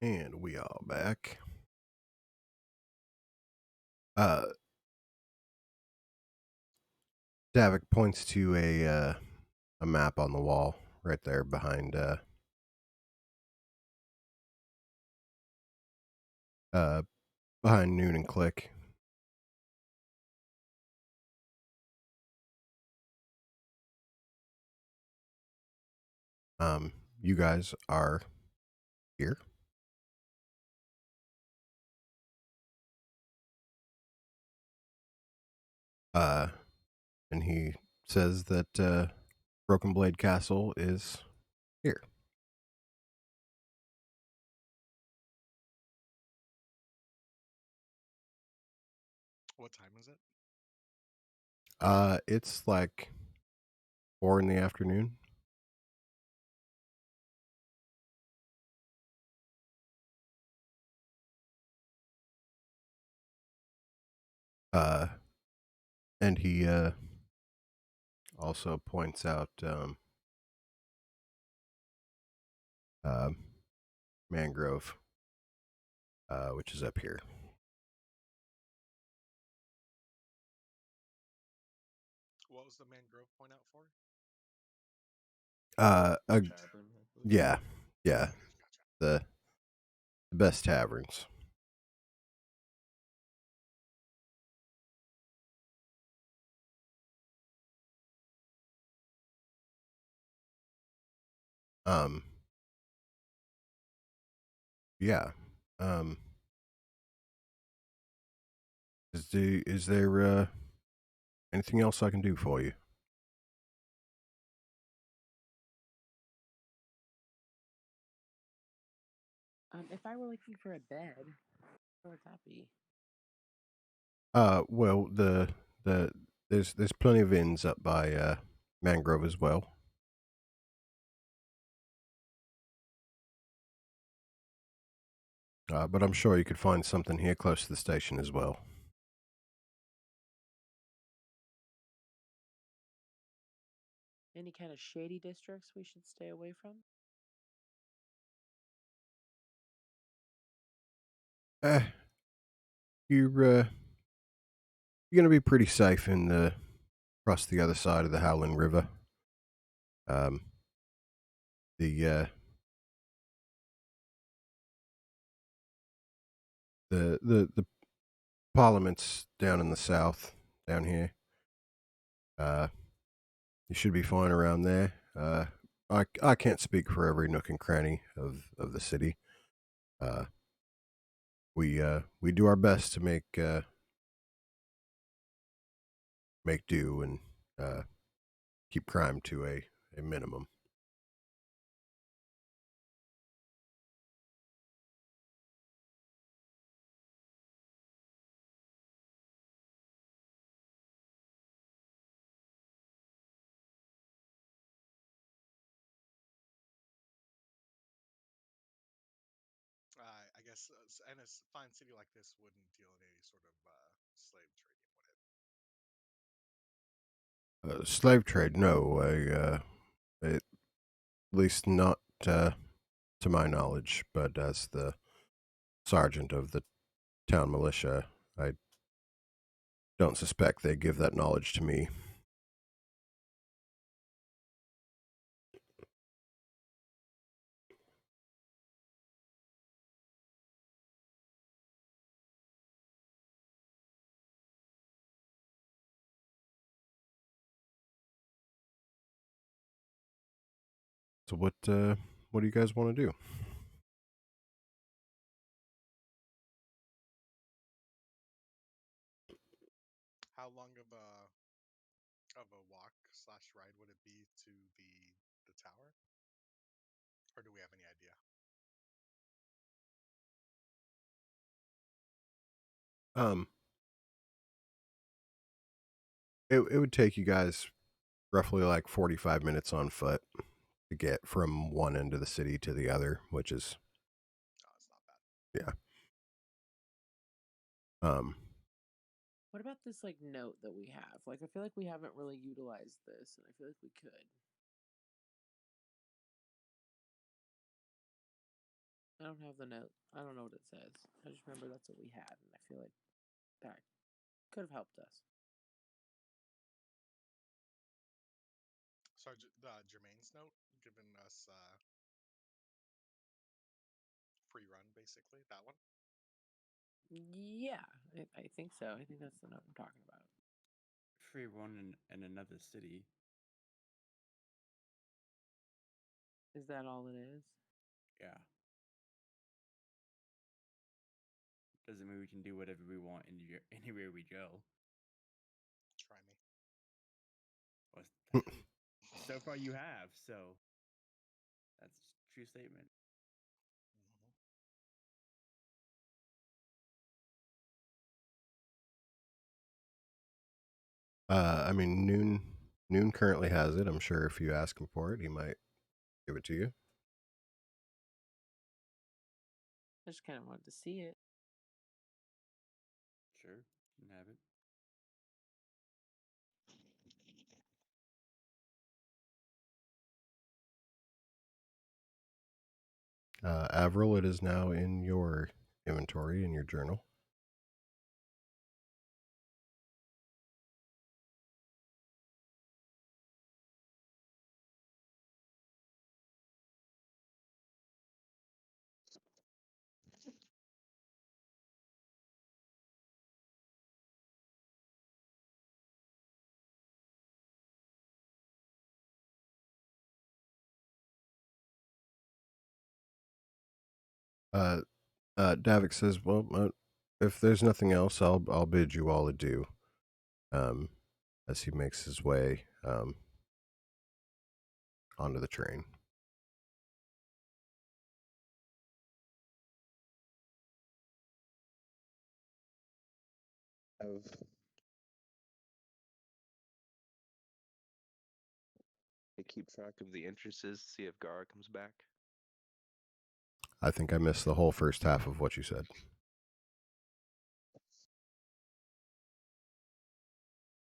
And we are back. Davik points to a map on the wall right there behind behind Noon and Click. You guys are here. And he says that Broken Blade Castle is here. What time is it? It's like 4 in the afternoon. And he also points out Mangrove, which is up here. What was the Mangrove point out for? Tavern, I believe. Yeah, Gotcha. the best taverns. Um, yeah. Is there anything else I can do for you? If I were looking for a bed, where would that be? Well, the there's plenty of inns up by Mangrove as well. But I'm sure you could find something here close to the station as well. Any kind of shady districts we should stay away from? Eh, you're gonna be pretty safe in the across the other side of the Howling River. Um, the the Parliament's down in the south, down here. You should be fine around there. I can't speak for every nook and cranny of the city. Uh, we do our best to make do and keep crime to a minimum. I guess, and a fine city like this wouldn't deal in any sort of slave trading, would it? Slave trade, no, at least not to my knowledge. But as the sergeant of the town militia, I don't suspect they give that knowledge to me. So what do you guys want to do? How long of a walk slash ride would it be to the tower? Or do we have any idea? Um, it would take you guys roughly like 45 minutes on foot to get from one end of the city to the other, which is Oh, it's not bad. yeah. Um, What about this like note that we have? Like I feel like we haven't really utilized this, and I feel like we could. I don't have the note. I don't know what it says. I just remember that's what we had, and I feel like that could have helped us. So Jermaine's note giving us free run, basically. That one. Yeah, I think so. I think that's the note I'm talking about. Free one in another city. Is that all it is? Yeah. Doesn't mean we can do whatever we want anywhere we go. Try me. Well, so far you have, so that's a true statement. Mm-hmm. I mean, Noon currently has it. I'm sure if you ask him for it, he might give it to you. I just kind of wanted to see it. Sure, you can have it. Avril, it is now in your inventory in your journal. Davik says, "Well, if there's nothing else, I'll bid you all adieu." As he makes his way onto the train. Have to keep track of the entrances, see if Gara comes back. I think I missed the whole first half of what you said.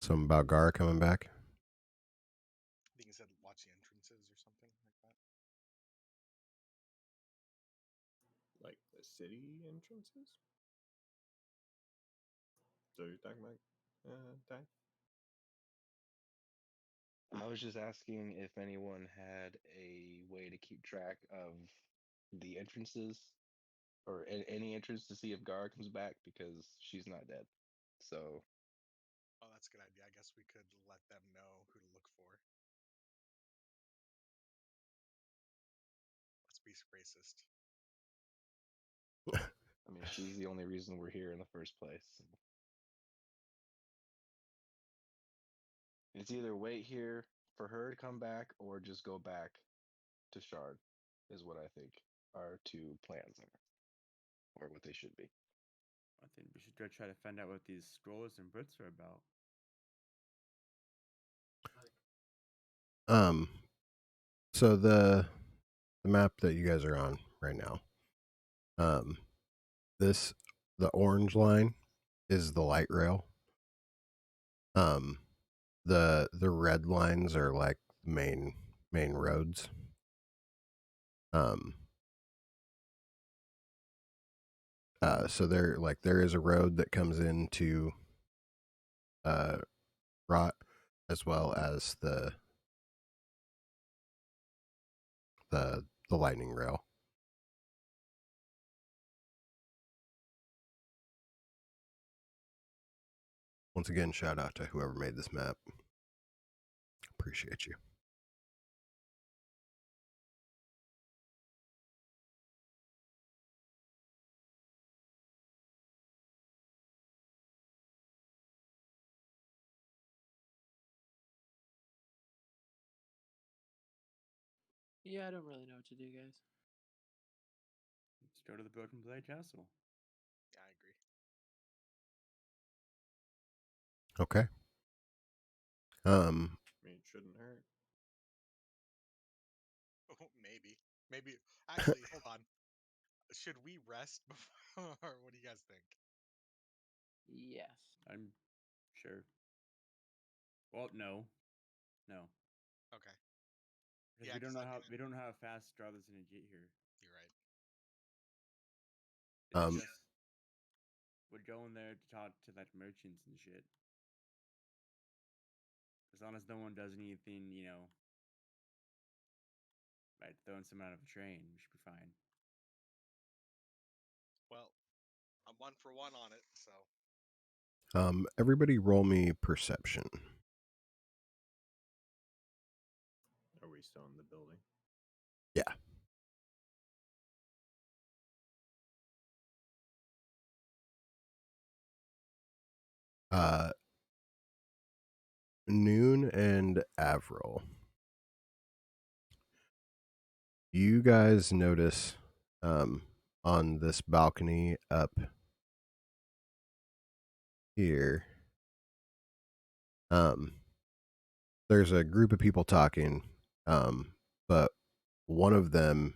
Something about Gara coming back? I think he said watch the entrances or something like that. Like the city entrances? So you're talking about Ty? I was just asking if anyone had a way to keep track of the entrances or any entrance to see if Gara comes back because she's not dead. So Oh, that's a good idea. I guess we could let them know who to look for. Let's be racist. I mean, she's the only reason we're here in the first place. It's either wait here for her to come back or just go back to Shard, is what I think our two plans are, or what they should be. I think we should go try to find out what these scrolls and books are about. So the map that you guys are on right now, the orange line is the light rail. The red lines are like main roads. So there is a road that comes into Rot, as well as the lightning rail. Once again, shout out to whoever made this map. Appreciate you. Yeah, I don't really know what to do, guys. Let's go to the Broken Blade Castle. Yeah, I agree. Okay. I mean, it shouldn't hurt. Maybe. Maybe. Actually, hold on. Should we rest before? Or what do you guys think? Yes. I'm sure. Well, no. Okay. Because Yeah, we don't 'cause know I how mean, fast Strahd is gonna get here. you're right. It's Um, just we're going there to talk to like merchants and shit. As long as no one does anything, like throwing someone out of a train, we should be fine. Well, I'm 1 for 1 on it, so everybody roll me perception. Are we still in the building? Yeah. Noon and Avril. You guys notice on this balcony up here, there's a group of people talking, but one of them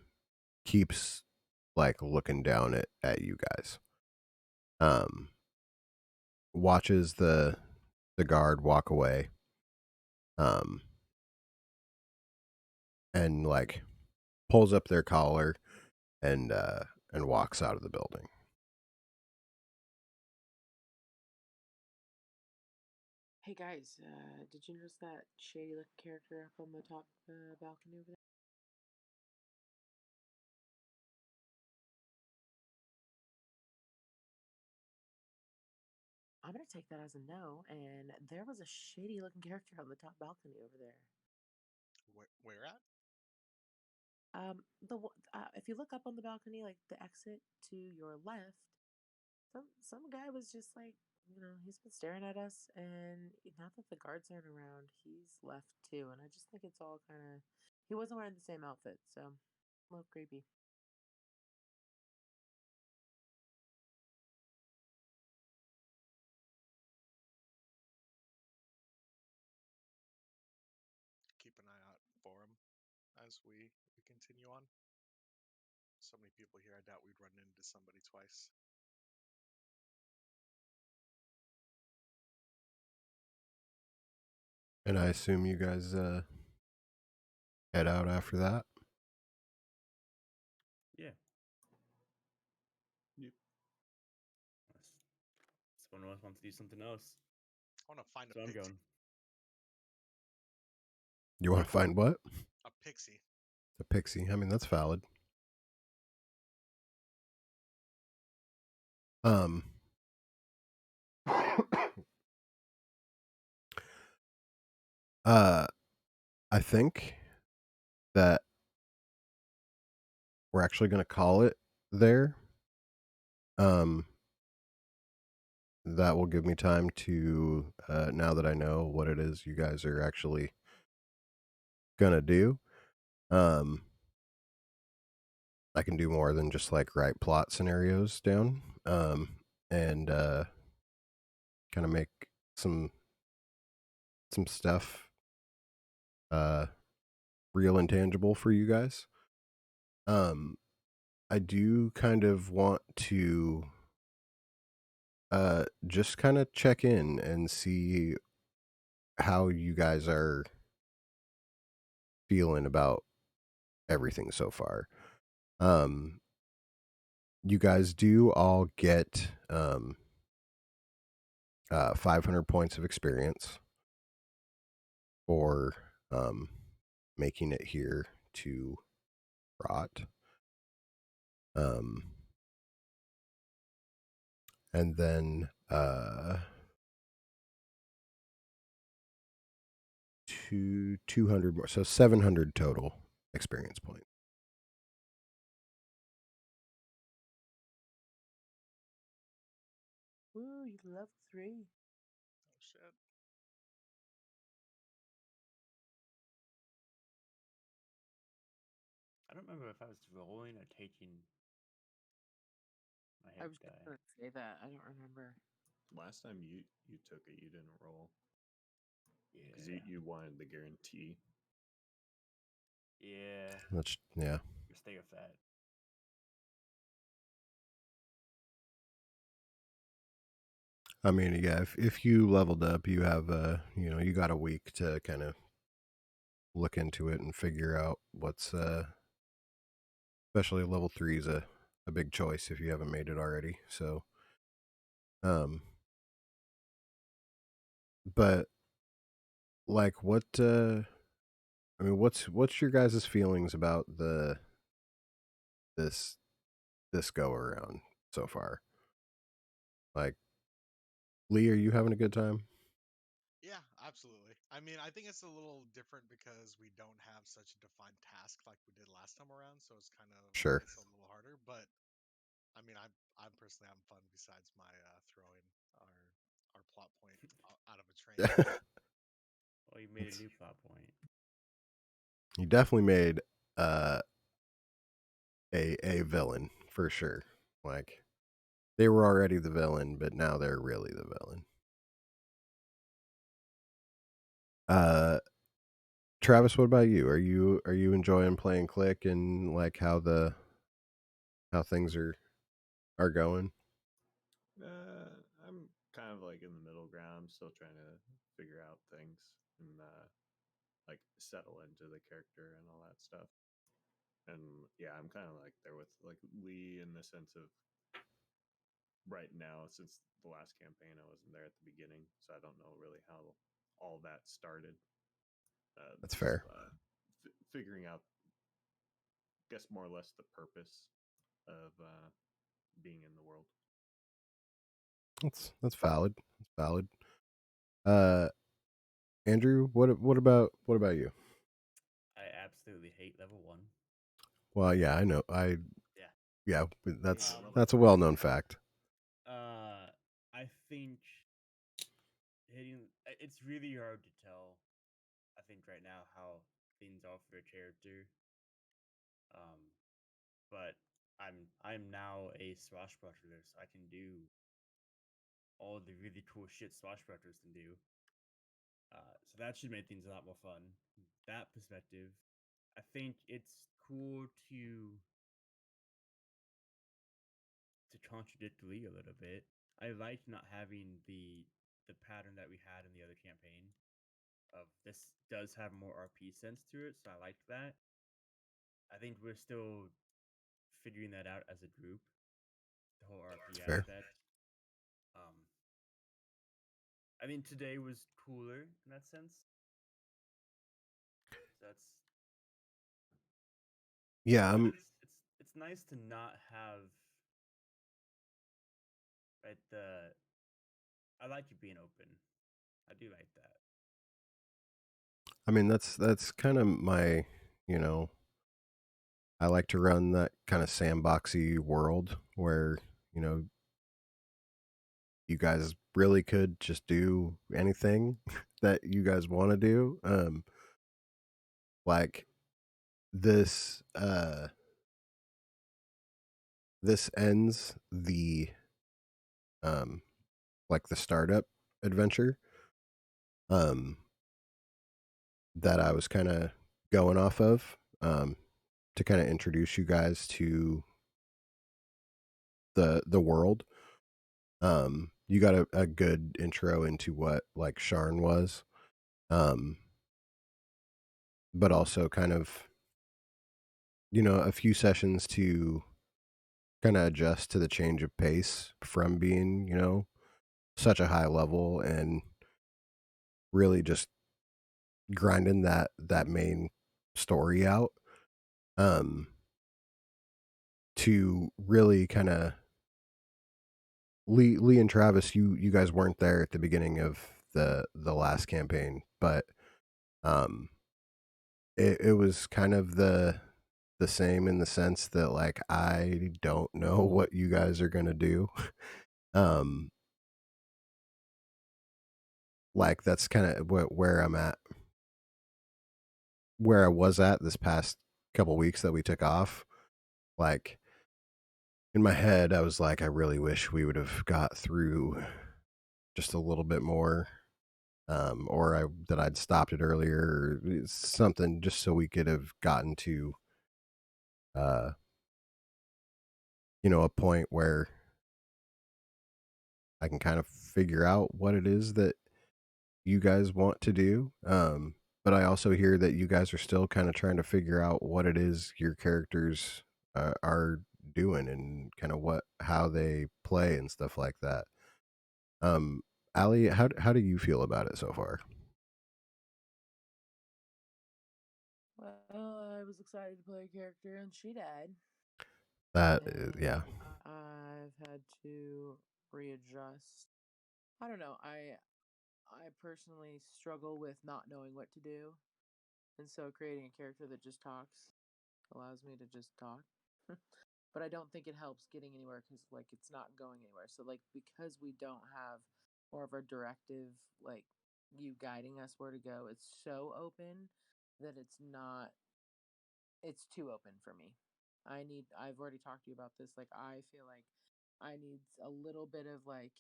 keeps like looking down at you guys. Watches the guard walk away, and like pulls up their collar and walks out of the building. Hey guys, did you notice that shady looking character up on the top balcony over there? I'm gonna take that as a no, and there was a shady looking character on the top balcony over there. where at? If you look up on the balcony, like the exit to your left, some guy was just like, he's been staring at us, and now that the guards aren't around, he's left too, and I just think it's all kind of. He wasn't wearing the same outfit, so a little creepy. Keep an eye out for him as we continue on. So many people here, I doubt we'd run into somebody twice. And I assume you guys head out after that. Yeah. Yep. Someone else wants to do something else. I want to find So a I'm pixie. going. You want to find what? A pixie. A pixie. I mean, that's valid. Um, I think that we're actually going to call it there. That will give me time to, now that I know what it is you guys are actually gonna do, I can do more than just like write plot scenarios down, and kind of make some stuff real and tangible for you guys. I do kind of want to just kind of check in and see how you guys are feeling about everything so far. You guys do all get 500 points of experience for making it here to Rot. And then 200 more, so 700 total experience points. Woo, you level 3. Oh shit. I don't remember if I was rolling or taking my I hit was just die. gonna say that. I don't remember. Last time you took it, you didn't roll because Yeah. you wanted the guarantee. Yeah. Yeah. Mistake of that. I mean, yeah, if you leveled up, you have you got a week to kind of look into it and figure out what's especially level 3 is a a big choice if you haven't made it already. So, um, but like, what? I mean, what's your guys' feelings about this this go around so far? Like, Lee, are you having a good time? Yeah, absolutely. I mean, I think it's a little different because we don't have such a defined task like we did last time around, so it's kind of Sure. it's a little harder. But I mean, I'm personally having fun besides my throwing our our plot point out of a train. Well, you made a It's- new plot point. you definitely made uh, a villain for sure. Like, they were already the villain, but now they're really the villain. Travis, what about you? Are you enjoying playing Click and like how things are going? I'm kind of like in the middle ground. I'm still trying to figure out things and like settle into the character and all that stuff. And yeah, I'm kind of like there with like Lee in the sense of right now, since the last campaign, I wasn't there at the beginning, so I don't know really how all that started. That's Just fair. figuring out, I guess, more or less the purpose of being in the world. That's valid. That's valid. Uh, Andrew, what about you? I absolutely hate level 1. Well, yeah, I know. Yeah. Yeah, I hate the Um, level that's a first. well-known fact. I think it's really hard to tell. I think right now how things are for a character. Um, but I'm now a swashbuckler, so I can do all the really cool shit swashbucklers can do. So that should make things a lot more fun. That perspective, I think it's cool to contradict Lee a little bit. I like not having the pattern that we had in the other campaign. Of this does have more RP sense to it, so I like that. I think we're still figuring that out as a group, the whole That's RP fair. aspect. Um, I mean, today was cooler in that sense. So that's Yeah, but I'm. it's nice to not have right the. I like it being open. I do like that. I mean, that's kind of my, you know, I like to run that kind of sandboxy world where, you know, you guys really could just do anything that you guys want to do. Like this this ends the um like the startup adventure um that I was kind of going off of to kind of introduce you guys to the world. You got a good intro into what like Sharn was, um, but also kind of, you know, a few sessions to kind of adjust to the change of pace from being, you know, such a high level and really just grinding that main story out, um, to really kind of Lee and Travis. You guys weren't there at the beginning of the last campaign, but um, it was kind of the same in the sense that like I don't know what you guys are gonna do. um, like that's kind of where I'm at, where I was at this past couple weeks that we took off. Like in my head, I was like, I really wish we would have got through just a little bit more, or that I'd stopped it earlier, or something, just so we could have gotten to, uh, you know, a point where I can kind of figure out what it is that you guys want to do. But I also hear that you guys are still kind of trying to figure out what it is your characters are doing and kind of how they play and stuff like that. Um, Ali, how do you feel about it so far? Well, I was excited to play a character and she died. Yeah. And I've had to readjust. I don't know. I personally struggle with not knowing what to do. And so creating a character that just talks allows me to just talk. But I don't think it helps getting anywhere because like it's not going anywhere. So like because we don't have more of a directive, like you guiding us where to go, it's so open that it's too open for me. I've already talked to you about this. Like I feel like I need a little bit of like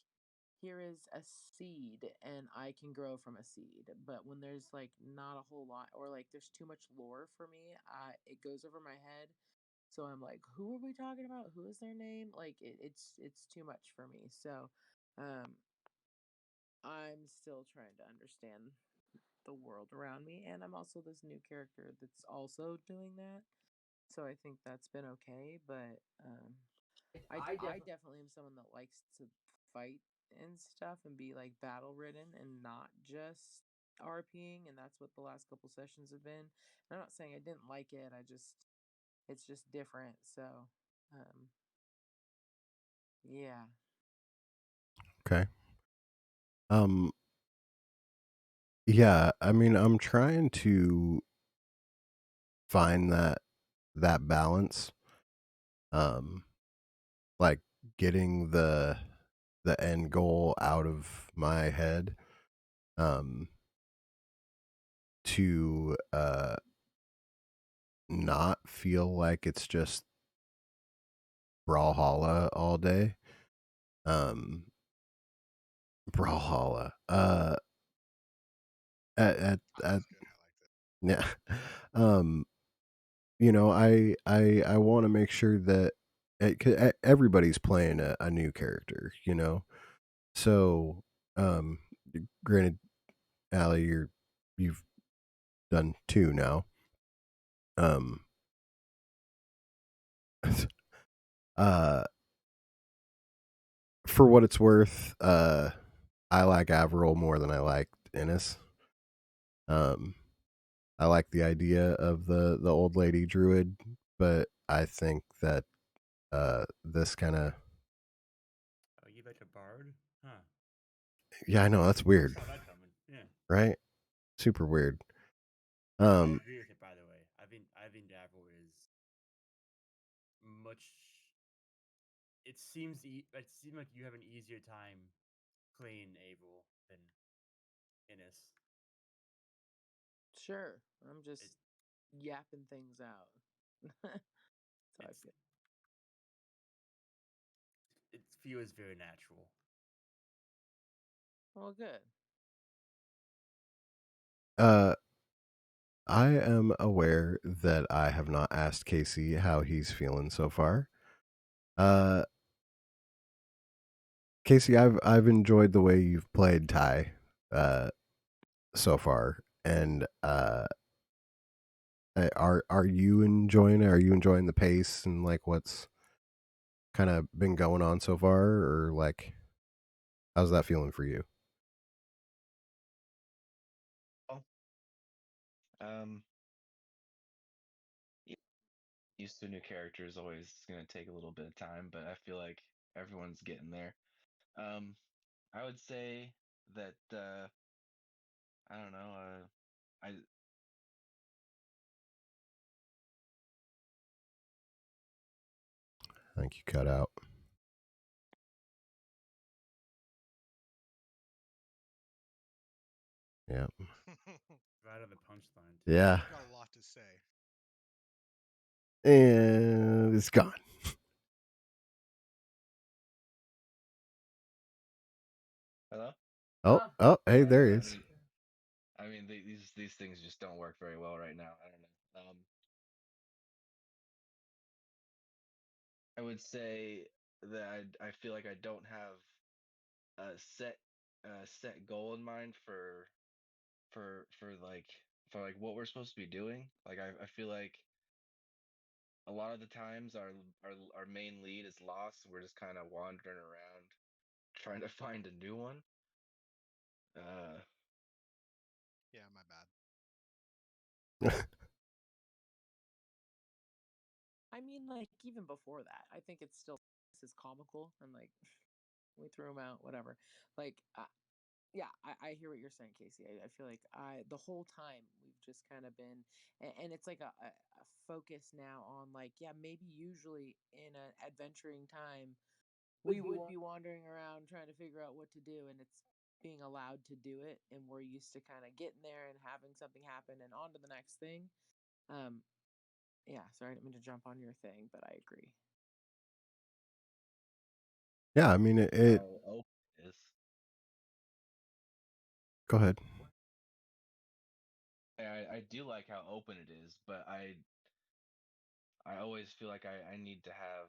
here is a seed and I can grow from a seed. But when there's like not a whole lot or like there's too much lore for me, it goes over my head. So I'm like, who are we talking about? Who is their name? Like it's too much for me. So um I'm still trying to understand the world around me and I'm also this new character that's also doing that. So I think that's been okay, but I definitely am someone that likes to fight and stuff and be like battle ridden and not just RPing, and that's what the last couple sessions have been. And I'm not saying I didn't like it. I just it's just different. So, um, yeah. Okay. Um, yeah, I mean, I'm trying to find that balance. Um, like getting the end goal out of my head. Um, to not feel like it's just Brawlhalla all day. Um, Brawlhalla. Oh, At that's good. I liked it. yeah. Um, you know, I want to make sure that 'cause everybody's playing a new character, you know. So, um, granted, Allie, you've done two now. Um, uh, for what it's worth, I like Averil more than I like Ennis. Um, I like the idea of the old lady druid, but I think that this kind of Oh, you like a bard? Huh. yeah, I know that's Never weird, saw that coming. Yeah. right? Super weird. I Um, agree with it, by the way. I think Davil is much. It seems like you have an easier time playing Avil than Innis. Sure. I'm It just yapping things out. So I it's feel. it feels very natural. Well, good. uh, I am aware that I have not asked Casey how he's feeling so far. Uh, Casey, I've enjoyed the way you've played Ty, so far, and are you enjoying it? Are you enjoying the pace and like what's kind of been going on so far, or like how's that feeling for you? Well, um, y- used to a new character is always going to take a little bit of time, but I feel like everyone's getting there. Um, I would say that I don't know. I I think you cut out. Yeah, Right on the punchline too. yeah, Got a lot to say. and it's gone. hello. Oh, hey, Yeah, there he I is. mean, these things just don't work very well right now. I don't know. I would say that I feel like I don't have a set goal in mind for like for like what we're supposed to be doing. Like I feel like a lot of the times our main lead is lost, and we're just kind of wandering around trying to find a new one. Uh, Yeah, my bad. I mean, like, even before that, I think it's still this is comical and like we threw him out, whatever. Like, yeah, I hear what you're saying, Casey. I feel like the whole time we've just kind of been, and it's like a focus now on like, yeah, maybe usually in an adventuring time we would be wandering around trying to figure out what to do, and it's being allowed to do it, and we're used to kind of getting there and having something happen and on to the next thing. Um, yeah, sorry, I didn't mean to jump on your thing, but I agree. Yeah, I mean it. how open it is. Go ahead. I do like how open it is, but I always feel like I need to have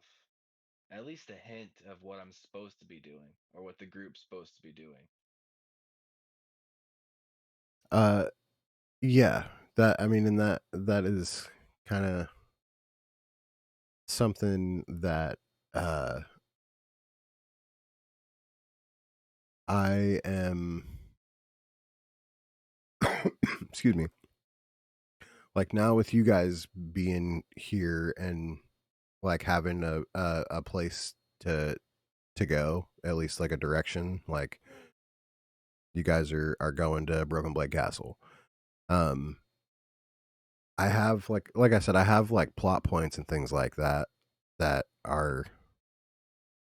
at least a hint of what I'm supposed to be doing or what the group's supposed to be doing. Uh, yeah, that I mean, and that is kind of something that I am. Excuse me. Like now with you guys being here and like having a place to go, at least like a direction, like you guys are going to Broken Blade Castle. Um, I have like I said, I have like plot points and things like that that are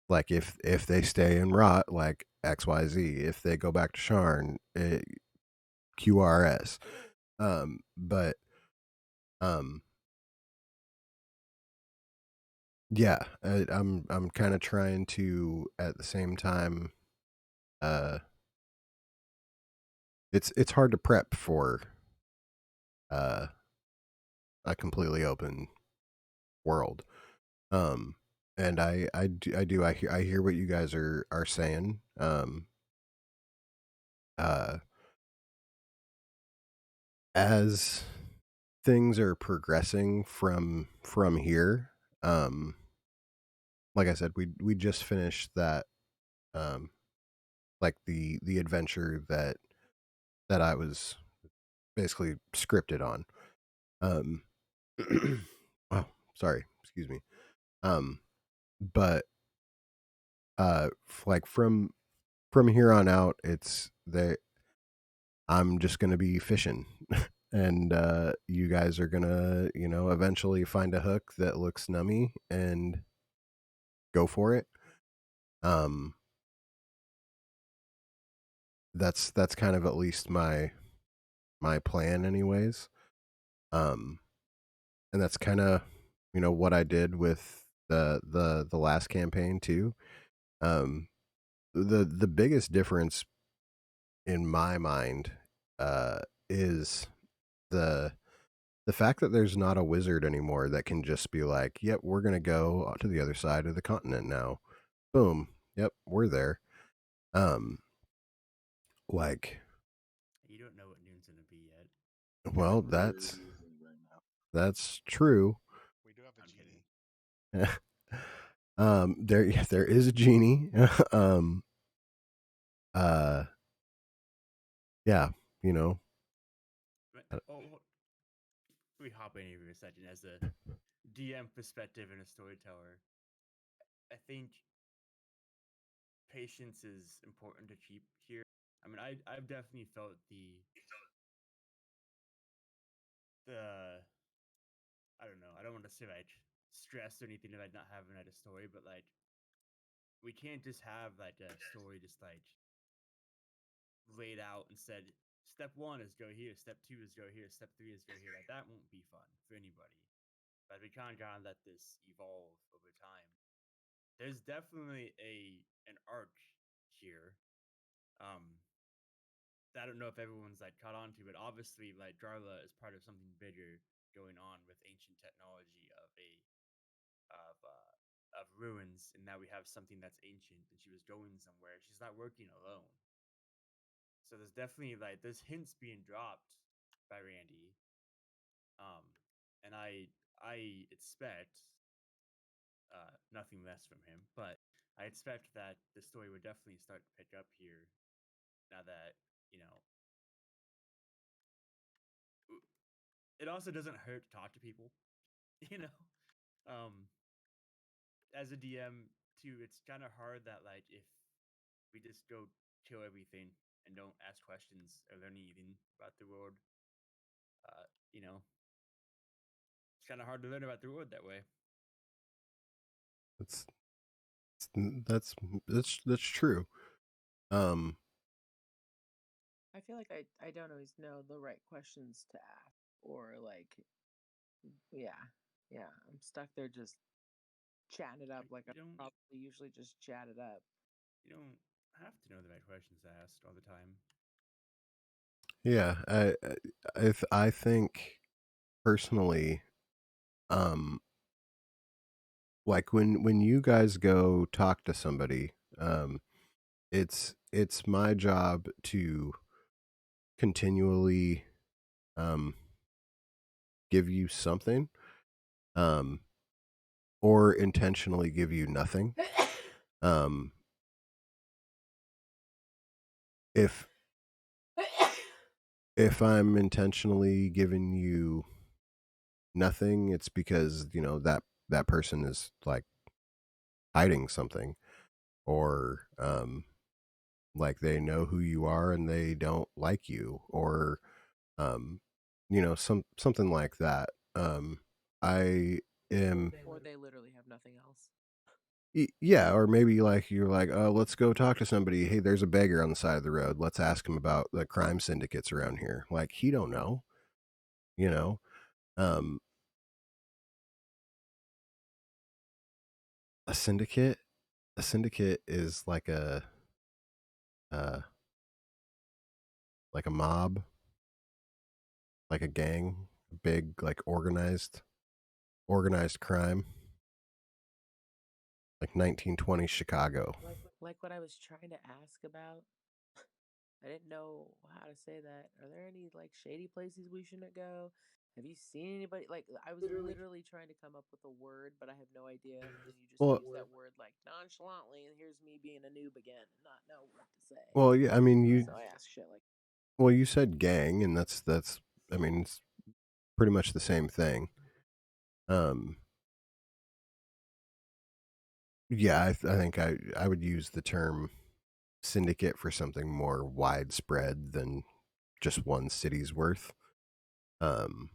like if they stay in Rot, like XYZ. If they go back to Sharn, QRS. But um, yeah, I'm kind of trying to at the same time. Uh, it's hard to prep for uh a completely open world. Um, and I hear what you guys are saying. Uh, as things are progressing from here, um, like I said, we just finished that um like the adventure that I was basically scripted on. Um, oh, sorry, excuse me. Um, but like from here on out, it's that I'm just gonna be fishing. And you guys are gonna, eventually find a hook that looks nummy and go for it. Um, that's kind of at least my plan, anyways. Um, and that's kind of what I did with the last campaign too. Um, the biggest difference in my mind is the the fact that there's not a wizard anymore that can just be like, "Yep, we're gonna go to the other side of the continent now." Boom. Yep, we're there. Um, like, You don't know what noon's gonna be yet. well, that's true. We do have a I'm genie. kidding. There yeah, there is a genie. um, uh, yeah, you know. Oh, we hop in here for a second as a DM perspective and a storyteller. I think patience is important to keep here. I mean, I've definitely felt the I don't know. I don't want to say like stress or anything about not having like a story, but like we can't just have like a story just like laid out and said step one is go here, step two is go here, step three is go here. Like that won't be fun for anybody. But we can't gotta let this evolve over time. There's definitely an arc here. Um, I don't know if everyone's like caught on to, but obviously like Darla is part of something bigger going on with ancient technology of ruins, and now we have something that's ancient, and she was going somewhere. She's not working alone. So there's definitely like there's hints being dropped by Randy. Um, and I expect nothing less from him, but I expect that the story would definitely start to pick up here now that, you know, it also doesn't hurt to talk to people, you know? Um, as a DM, too, it's kind of hard that, like, if we just go kill everything and don't ask questions or learn anything about the world, uh, you know, it's kind of hard to learn about the world that way. That's that's true. Um, I feel like I don't always know the right questions to ask or like yeah. Yeah. I'm stuck there just chatting it up Like, like I probably usually just chat it up. you don't have to know the right questions to ask all the time. yeah, I think personally, um, like when you guys go talk to somebody, it's my job to continually um give you something, um, or intentionally give you nothing. Um, if if I'm intentionally giving you nothing, it's because that person is like hiding something, or like they know who you are and they don't like you, or um, something like that. I am Or they literally have nothing else. Yeah, or maybe like you're like, oh, let's go talk to somebody. Hey, there's a beggar on the side of the road. Let's ask him about the crime syndicates around here. Like he don't know, you know. Um, a syndicate, a syndicate is uh, like a mob, like a gang, big like organized crime, like 1920 Chicago. Like what I was trying to ask about. I didn't know how to say that. Are there any like shady places we shouldn't go? Have you seen anybody? Like I was literally trying to come up with a word, but I have no idea. And then you just Well, use that word like nonchalantly, and here's me being a noob again and not know what to say. yeah. I mean, So I ask shit like, you said gang, and that's. I mean, it's pretty much the same thing. Um, yeah, I think I would use the term syndicate for something more widespread than just one city's worth. Um,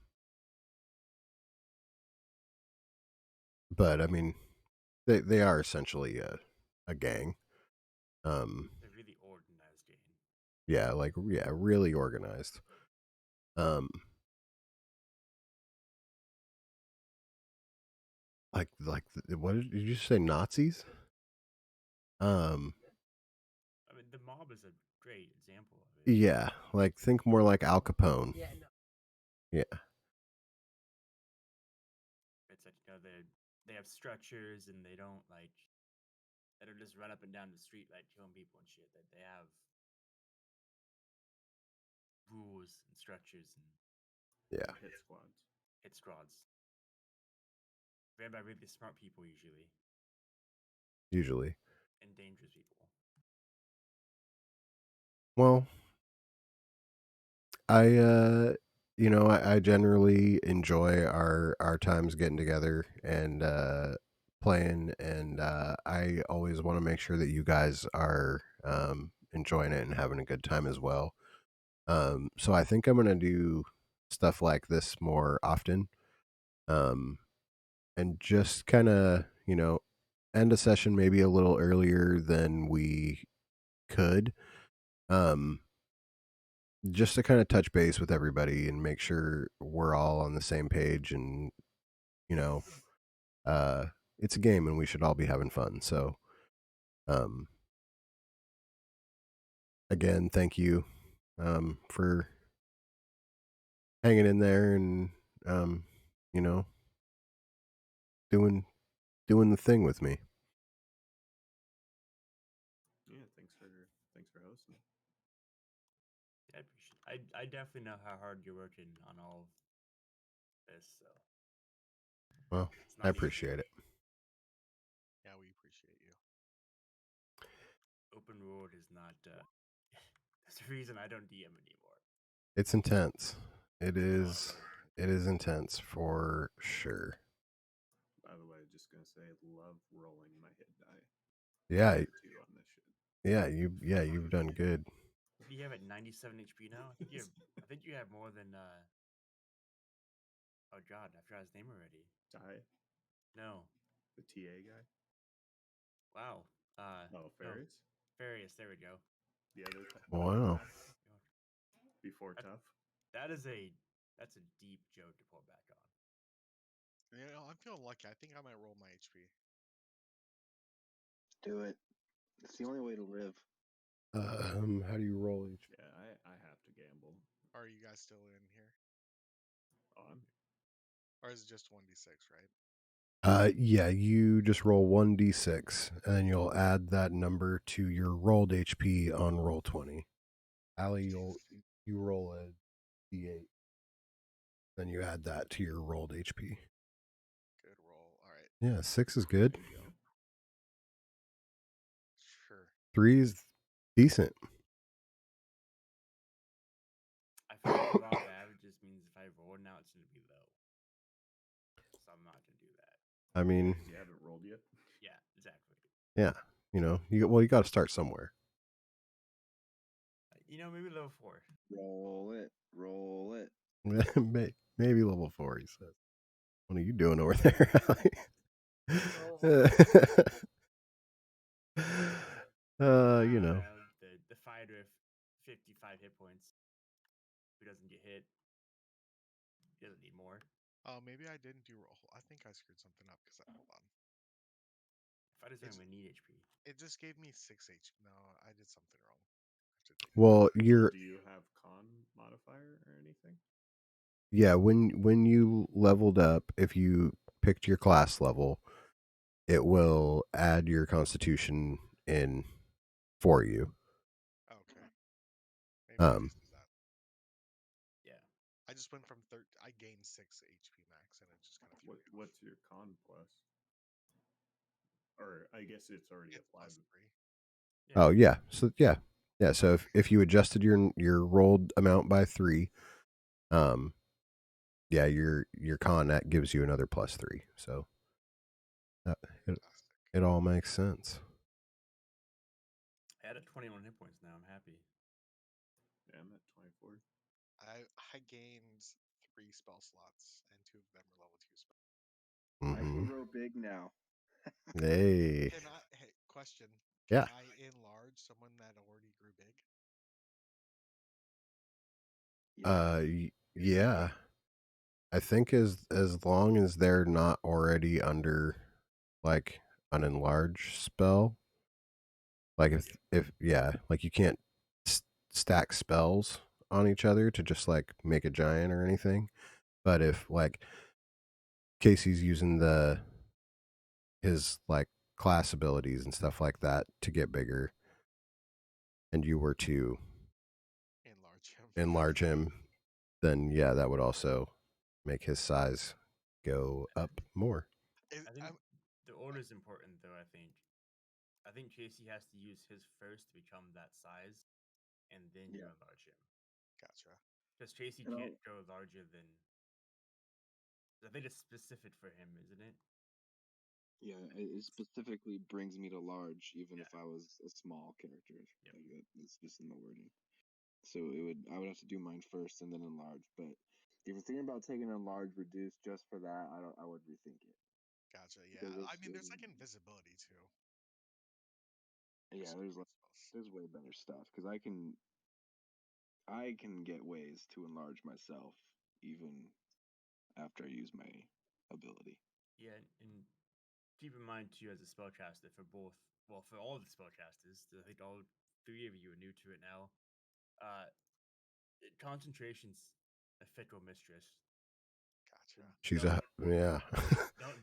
but I mean, they are essentially a gang. They're really organized game. Yeah, really organized. Um, what did you say? Nazis? Um, I mean, the mob is a great example of it. yeah, like think more like Al Capone. yeah, no, Yeah, It's like, they have structures and they don't just run up and down the street like killing people and shit. That they have rules and structures and yeah, Hit squads. hit squads ran by really smart people usually usually. and dangerous people. Well, I generally enjoy our times getting together and playing, and I always want to make sure that you guys are enjoying it and having a good time as well. So I think I'm gonna do stuff like this more often, um, and just kind of end a session maybe a little earlier than we could. Um, just to kind of touch base with everybody and make sure we're all on the same page, and you know uh it's a game and we should all be having fun. So um again, thank you for hanging in there and um you know doing the thing with me. Yeah, thanks for hosting. I appreciate. I definitely know how hard you're working on all of this. So Well, It's I not easy. appreciate it. Yeah, we appreciate you. Open world is not. That's the reason I don't DM anymore. It's intense. It Oh, is. yeah. It is intense for sure. By the way, just gonna say, love rolling my hit die. Yeah, Two on this shit. yeah, you've done good. What do you have at 97 HP now? I think you have more than. Oh God, I forgot his name already. Die? No. The TA guy? Wow. Oh, No. Farius? Farius. There we go. The other Wow. before tough? That's a deep joke to pull back on. You know, I'm feeling lucky. I think I might roll my HP. Do it. It's the only way to live. How do you roll each? Yeah, I have to gamble. Are you guys still in here? Oh, I'm Or is it just 1d6, right? Yeah, you just roll 1d6, and then you'll add that number to your rolled HP on roll 20. Allie, you roll a d8, then you add that to your rolled HP. Good roll. All right. Yeah, 6 is good. There you go. Sure. 3 is decent. I feel like the law of averages means if I roll now, it's going to be low. So I'm not going to do that. I mean, You haven't rolled yet? Yeah, exactly. yeah, you got to start somewhere. Maybe level 4. Roll it. Roll it. Maybe level 4, he says. What are you doing over there, Allie? The fighter with 55 hit points who doesn't get hit. He doesn't need more. Maybe I didn't do roll. I think I screwed something up because hold on. Fighters don't even need HP. It just gave me 6 HP. No, I did something wrong. Well, Do you have con modifier or anything? Yeah, when you leveled up, if you picked your class level, it will add your constitution in for you. Okay. Maybe I Um, just did that. Yeah. I just went from I gained 6 HP max, and it just kind of threw me off. What's your con plus? Or I guess it's already It's applied. +3. Oh yeah, so yeah. So if you adjusted your rolled amount by 3, yeah, your con that gives you another +3. So that, Fantastic. it all makes sense. I added 21 hit points now. I'm happy. Yeah, I'm at 24. I gained 3 spell slots, and 2 of them are level 2 spells. I can Mhm. grow big now. Hey, Hey, question. yeah. Can I enlarge someone that already grew big? Yeah. I think as long as they're not already under like an enlarge spell, like if yeah, like you can't stack spells on each other to just like make a giant or anything. But if like Casey's using his like class abilities and stuff like that to get bigger, and you were to Enlarge him. enlarge him, then yeah, that would also make his size go up more. I think the order is important, though. I think Casey has to use his first to become that size, and then you enlarge him. Gotcha. Because Casey And can't go larger than. I think it's specific for him, isn't it? Yeah, it specifically brings me to large, even Yeah. if I was a small character. Yep. Like that, it's just in the wording. So I would have to do mine first and then enlarge. But if you're thinking about taking enlarge reduce just for that, I would rethink it. Gotcha. Yeah. Because I mean, there's like invisibility too. yeah, there's way better stuff. Because I can get ways to enlarge myself even after I use my ability. Yeah, and keep in mind too, as a spellcaster, for all the spellcasters, I think all 3 of you are new to it now. Concentration's a fickle mistress. Gotcha. She's yeah.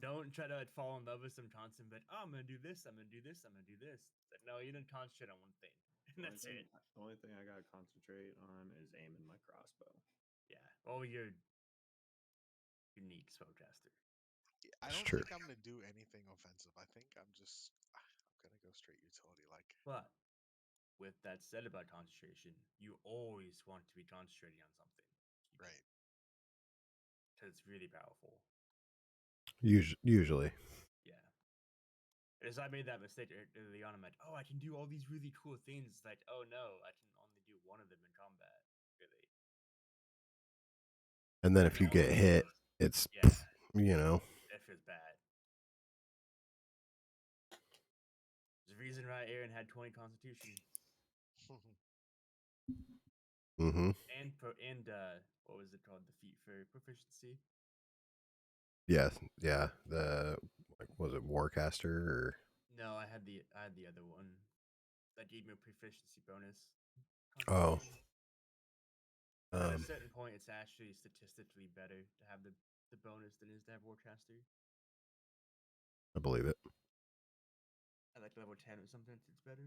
Don't try to fall in love with some constant, but I'm gonna do this, I'm gonna do this, I'm gonna do this. Like, no, you didn't concentrate on one thing, and that's it. The only thing I gotta concentrate on is aiming my crossbow. Yeah. Well, you're unique spellcaster. I It's don't true. think I'm gonna do anything offensive. I think I'm gonna go straight utility. Like, But with that said about concentration, you always want to be concentrating on something. right. Because it's really powerful. Usually. Yeah. As I made that mistake early on, I'm like, oh, I can do all these really cool things. It's like, oh no, I can only do one of them in combat. Really. And then And if it you get always hit, feels, it's, yeah, you know. it feels bad. There's a reason why Aaron had 20 constitution. Mm-hmm. And what was it called? The feat for proficiency. Yeah, yeah. Was it Warcaster or? No, I had the other one that gave me a proficiency bonus. Oh, Constitution. At a certain point, it's actually statistically better to have the bonus than it is to have Warcaster. I believe it. At like level 10 or something, it's better.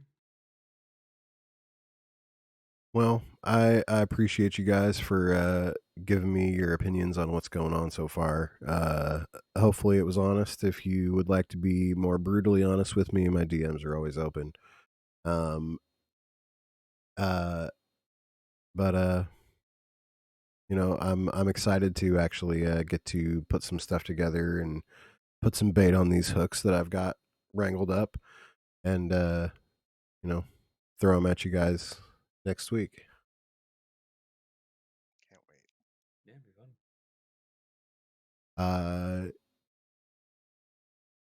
Well, I appreciate you guys for giving me your opinions on what's going on so far. Hopefully, it was honest. If you would like to be more brutally honest with me, my DMs are always open. Um, uh, but I'm excited to actually get to put some stuff together and put some bait on these hooks that I've got wrangled up, and you know, throw them at you guys next week. Can't wait. Yeah, it'd be fun.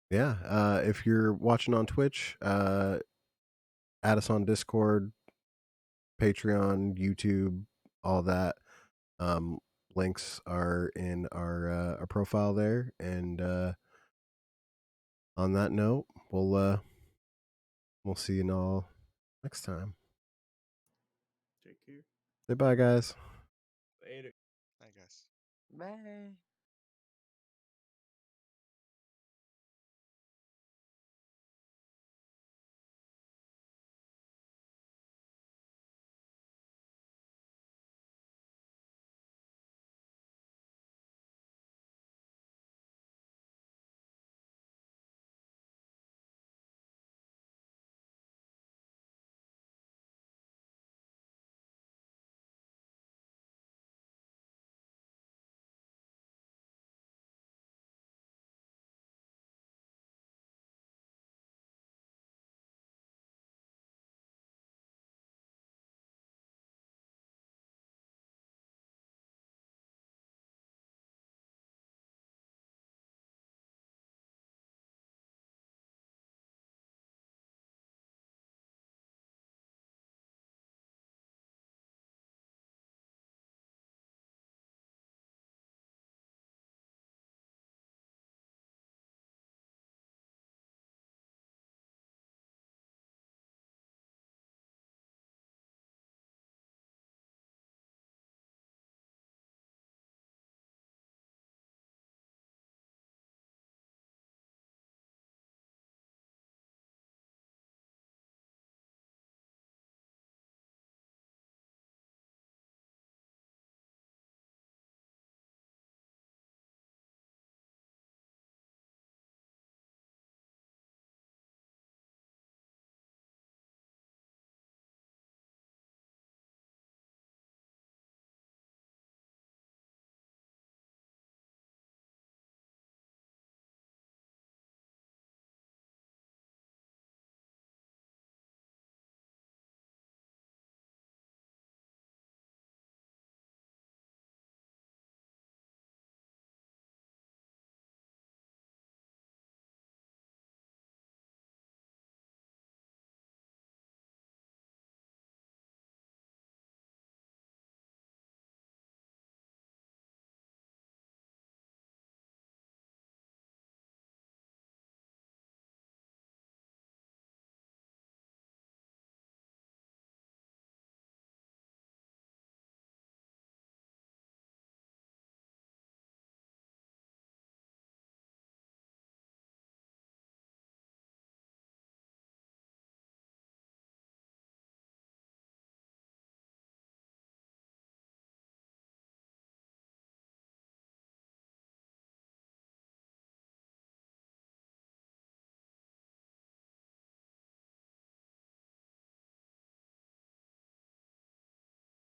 Yeah. If you're watching on Twitch, add us on Discord, Patreon, YouTube, all that. Um, Links are in our profile there. And on that note, we'll see you all next time. Take care. Say bye, guys. Later. I guess. Bye.